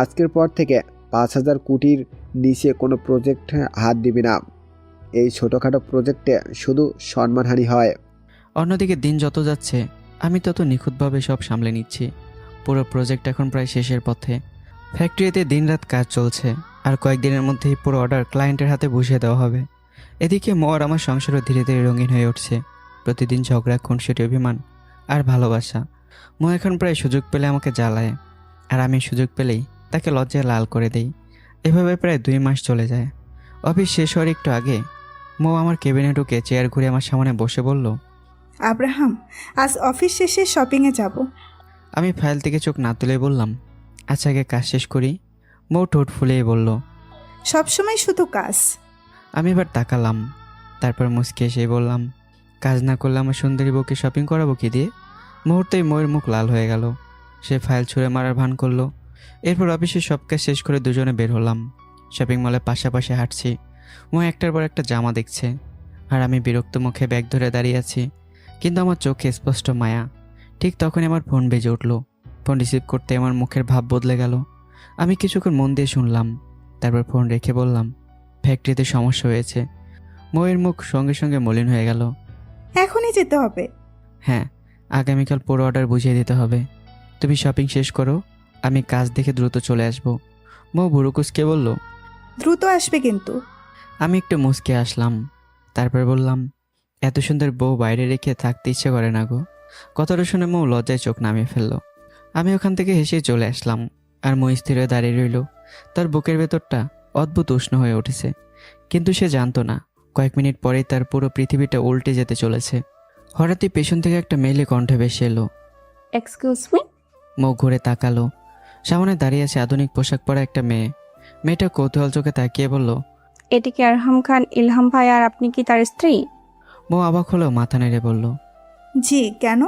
আজকের পর থেকে 5000 কোটির নিচে কোনো প্রজেক্টে হাত দিবি না। এই ছোটোখাটো প্রজেক্টে শুধু সম্মানহানি হয়। অন্যদিকে দিন যত যাচ্ছে আমি তত নিখুঁতভাবে সব সামলে নিচ্ছি। পুরো প্রজেক্ট এখন প্রায় শেষের পথে। ফ্যাক্টরিতে দিনরাত কাজ চলছে, আর কয়েকদিনের মধ্যেই পুরো অর্ডার ক্লায়েন্টের হাতে বুঝিয়ে দেওয়া হবে। এদিকে আর আমার সংসারও ধীরে ধীরে রঙিন হয়ে উঠছে। প্রতিদিন ঝগড়া, খুনসুটি, অভিমান আর ভালোবাসা। এখন প্রায় সুযোগ পেলে আমাকে জ্বালায়, আর আমি সুযোগ পেলেই তাকে লজ্জায় লাল করে দেই। এভাবে প্রায় 2 মাস চলে যায়। অফিস শেষ হওয়ার একটু আগে আমার কেবিনে ঢুকে চেয়ার ঘুরে আমার সামনে বসে বলল, আব্রাহাম, আজ অফিস শেষে শপিংয়ে যাব। আমি ফাইল থেকে চোখ না তুলে বললাম, আচ্ছা আগে কাজ শেষ করি। ঠোঁট ফুলিয়ে বলল, সবসময় শুধু কাজ। আমি এবার তাকালাম। তারপর মুচকে এসে বললাম, কাজ না করলে আমার সুন্দরী বউকে শপিং করাবো কি দিয়ে? মুহূর্তেই ময়ের মুখ লাল হয়ে গেল। সে ফাইল ছুঁড়ে মারার ভান করলো। এরপর অফিসের সব কাজ শেষ করে দুজনে বের হলাম। শপিং মলে পাশাপাশি হাঁটছি। মো একটার পর একটা জামা দেখছে, আর আমি বিরক্ত মুখে ব্যাগ ধরে দাঁড়িয়ে আছি। কিন্তু আমার চোখে স্পষ্ট মায়া। ঠিক তখনই আমার ফোন বেজে উঠল। ফোন রিসিভ করতে আমার মুখের ভাব বদলে গেল। আমি কিছুক্ষণ মন দিয়ে শুনলাম, তারপর ফোন রেখে বললাম, ফ্যাক্টরিতে সমস্যা হয়েছে। মোয়ের মুখ সঙ্গে সঙ্গে মলিন হয়ে গেল। এখনই যেতে হবে? হ্যাঁ, আগামীকাল পুরো অর্ডার বুঝিয়ে দিতে হবে। তুমি শপিং শেষ করো, আমি কাজ দেখে দ্রুত চলে আসব। মো বুড়ুকুসকে বলল। দ্রুত আসবে কিন্তু। আমি একটু মুচকে আসলাম, তারপর বললাম, এত সুন্দর বউ বাইরে রেখে থাকতে ইচ্ছে করে না গো। কথাটা শুনে মো লজ্জায় চোখ নামিয়ে ফেললো। আমি ওখান থেকে হেসে চলে আসলাম, আর মো স্থির হয়ে দাঁড়িয়ে রইল। তার বুকের ভেতরটা অদ্ভুত উষ্ণ হয়ে উঠেছে, কিন্তু সে জানতো না কয়েক মিনিট পরেই তার পুরো পৃথিবীটা উল্টে যেতে চলেছে। হঠাৎই পেছন থেকে একটা মেয়েলি কণ্ঠে ভেসে এলো। Excuse me. মুখ ঘুরে তাকালো। সামনে দাঁড়িয়ে আছে আধুনিক পোশাক পরা একটা মেয়ে। মেয়েটা কৌতূহল চোখে তাকিয়ে বলল, এটি কি আরহাম খান ইলহাম ভাই, আর আপনি কি তার স্ত্রী? মো অবাক হলেও মাথা নেড়ে বলল, জি, কেন?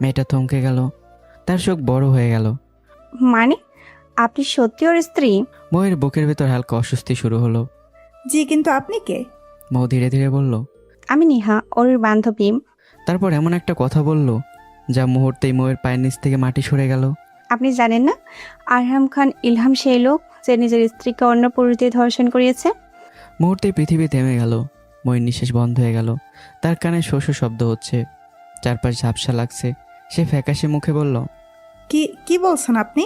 মেয়েটা থমকে গেল, তার চোখ বড় হয়ে গেল। মানে আপনি সত্যি ওর স্ত্রী? ময়ের বুকের ভেতর হালকা অস্বস্তি শুরু হলো। জি, কিন্তু আপনি কে? মৌ ধীরে ধীরে বলল, আমি নেহা, ওর বান্ধবী। তারপর এমন একটা কথা বলল যা মুহূর্তেই ময়ের পায়ের নিচ থেকে মাটি সরে গেল। আপনি জানেন না আরহাম খান ইলহাম সেই লোক যে নিজের স্ত্রীকে অন্য পুরুষ দিয়ে ধর্ষণ করিয়েছে? মুহূর্তে পৃথিবী থেমে গেল। ময়ের নিঃশ্বাস বন্ধ হয়ে গেল। তার কানে শোষ শব্দ হচ্ছে, চারপাশ ঝাপসা লাগছে। সে ফ্যাকাশে মুখে বলল, কি কি বলছেন আপনি?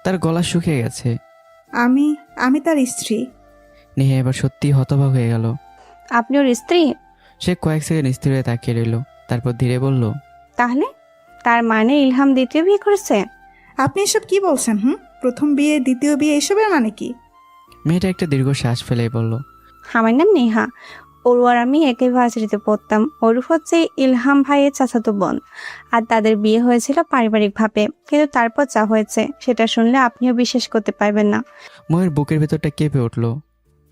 তার গলা শুকিয়ে গেছে। আমি আমি তার স্ত্রী। নেহা এবার সত্যি হতবাক হয়ে গেল। আপনি ওর স্ত্রী? সে কয়েক সেকেন্ড স্থির হয়ে তাকিয়ে রইল, তারপর ধীরে বলল, তাহলে তার মানে ইলহাম দ্বিতীয় বিয়ে করেছে? আপনি এসব কি বলছেন? প্রথম বিয়ে, দ্বিতীয় বিয়ে, এসবের মানে কি? মেয়েটা একটা দীর্ঘ শ্বাস ফেলেই বলল, আমার নাম নেহা। ওরু আর আমি একই ভার্সিটিতে পড়তাম। ওরু হচ্ছে ইলহাম ভাইয়ের চাচাতো বোন, আর তাদের বিয়ে হয়েছিল পারিবারিকভাবে। কিন্তু তারপর যা হয়েছে সেটা শুনলে আপনিও বিশ্বাস করতে পারবেন না। ময়ের বুকের ভেতরটা কেঁপে উঠল।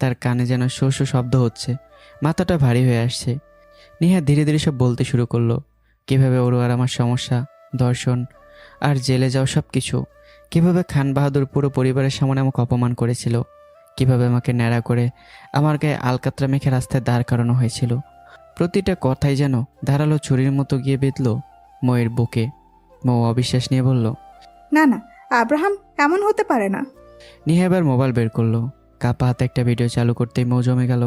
তার কানে যেন শো শো শব্দ হচ্ছে, মাথাটা ভারী হয়ে আসছে। নেহা ধীরে ধীরে সব বলতে শুরু করলো, কীভাবে ওর আর আমার সমস্যা, দর্শন আর জেলে যাওয়া সব কিছু। কীভাবে খান বাহাদুর পুরো পরিবারের সামনে আমাকে অপমান করেছিল, কীভাবে আমাকে ন্যাড়া করে আমার গায়ে আলকাতরা মেখে রাস্তায় দাঁড় করানো হয়েছিল। প্রতিটা কথাই যেন ধারালো ছুরির মতো গিয়ে বিঁধল ময়ের বুকে। মৌ অবিশ্বাস নিয়ে বলল, না না, আব্রাহাম এমন হতে পারে না। নেহা এবার মোবাইল বের করলো। কাপা হাতে একটা ভিডিও চালু করতেই মৌ জমে গেল।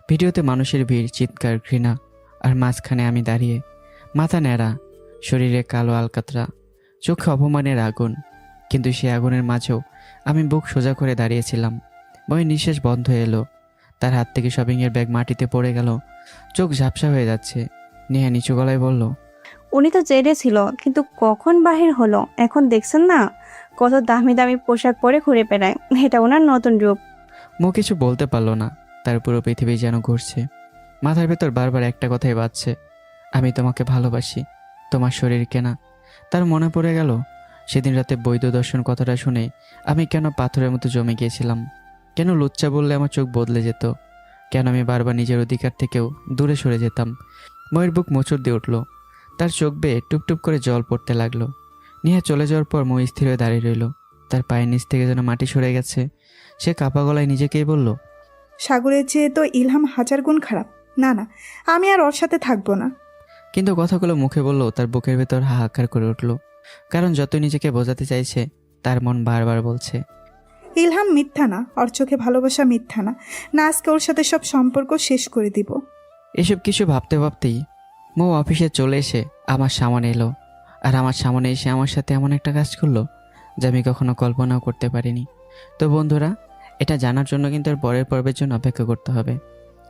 ভিডিওতে মানুষের ভিড়, চিৎকার, ঘৃণা, আর মাঝখানে আমি দাঁড়িয়ে, মাথা ন্যাড়া, শরীরে কালো আলকাতরা, চোখে অপমানের আগুন। কিন্তু সে আগুনের মাঝেও আমি বুক সোজা করে দাঁড়িয়েছিলাম। ময়ের নিঃশ্বাস বন্ধ এলো। তার হাত থেকে শপিংয়ের ব্যাগ মাটিতে পড়ে গেল। চোখ ঝাপসা হয়ে যাচ্ছে। নেহা নিচু গলায় বলল, উনি তো জেলে ছিল, কিন্তু কখন বাহির হলো? এখন দেখছেন না কত দামি দামি পোশাক পরে ঘুরে বেড়ায়। এটা ওনার নতুন রূপ। মো কিছু বলতে পারলো না। তার পুরো পৃথিবী যেন ঘুরছে। মাথার ভেতর বারবার একটা কথাই বাজছে, আমি তোমাকে ভালোবাসি, তোমার শরীরকে না। তার মনে পড়ে গেল সেদিন রাতে বৈধ দর্শন কথাটা শুনে আমি কেন পাথরের মতো জমে গিয়েছিলাম, কেন লুচ্চা বললে আমার চোখ বদলে যেত, কেন আমি বারবার নিজের অধিকার থেকেও দূরে সরে যেতাম। ময়ের বুক মোচড় দিয়ে উঠল। তার চোখ বেয়ে টুপটুপ করে জল পড়তে লাগলো। নেহা চলে যাওয়ার পর মই স্থির হয়ে দাঁড়িয়ে রইল। তার পায়ের নিচ থেকে যেন মাটি সরে গেছে। সে কাপা গলায় নিজেকেই বলল, সাগরের চেয়ে তো ইলহাম হাজার গুণ খারাপ। না না, আমি আর ওর সাথে থাকবো না। কিন্তু কথাগুলো মুখে বললেও তার বুকের ভেতর হাহাকার করে উঠল। কারণ যতই নিজেকে বোঝাতে চাইছে, তার মন বারবার বলছে, ইলহাম মিথ্যা না, ওর চোখে ভালোবাসা মিথ্যা না। না, আজকে ওর সাথে সব সম্পর্ক শেষ করে দিব। এসব কিছু ভাবতে ভাবতেই মৌ অফিসে চলে এসে আমার সামনে এলো। আর আমার সামনে এসে আমার সাথে এমন একটা কাজ করলো যা আমি কখনো কল্পনাও করতে পারিনি। তো বন্ধুরা, এটা জানার জন্য কিন্তু আর পরের পর্বের জন্য অপেক্ষা করতে হবে।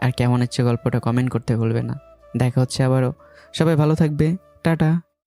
আর কেমন হচ্ছে গল্পটা কমেন্ট করতে ভুলবে না। দেখা হচ্ছে আবারও। সবাই ভালো থাকবে। টাটা।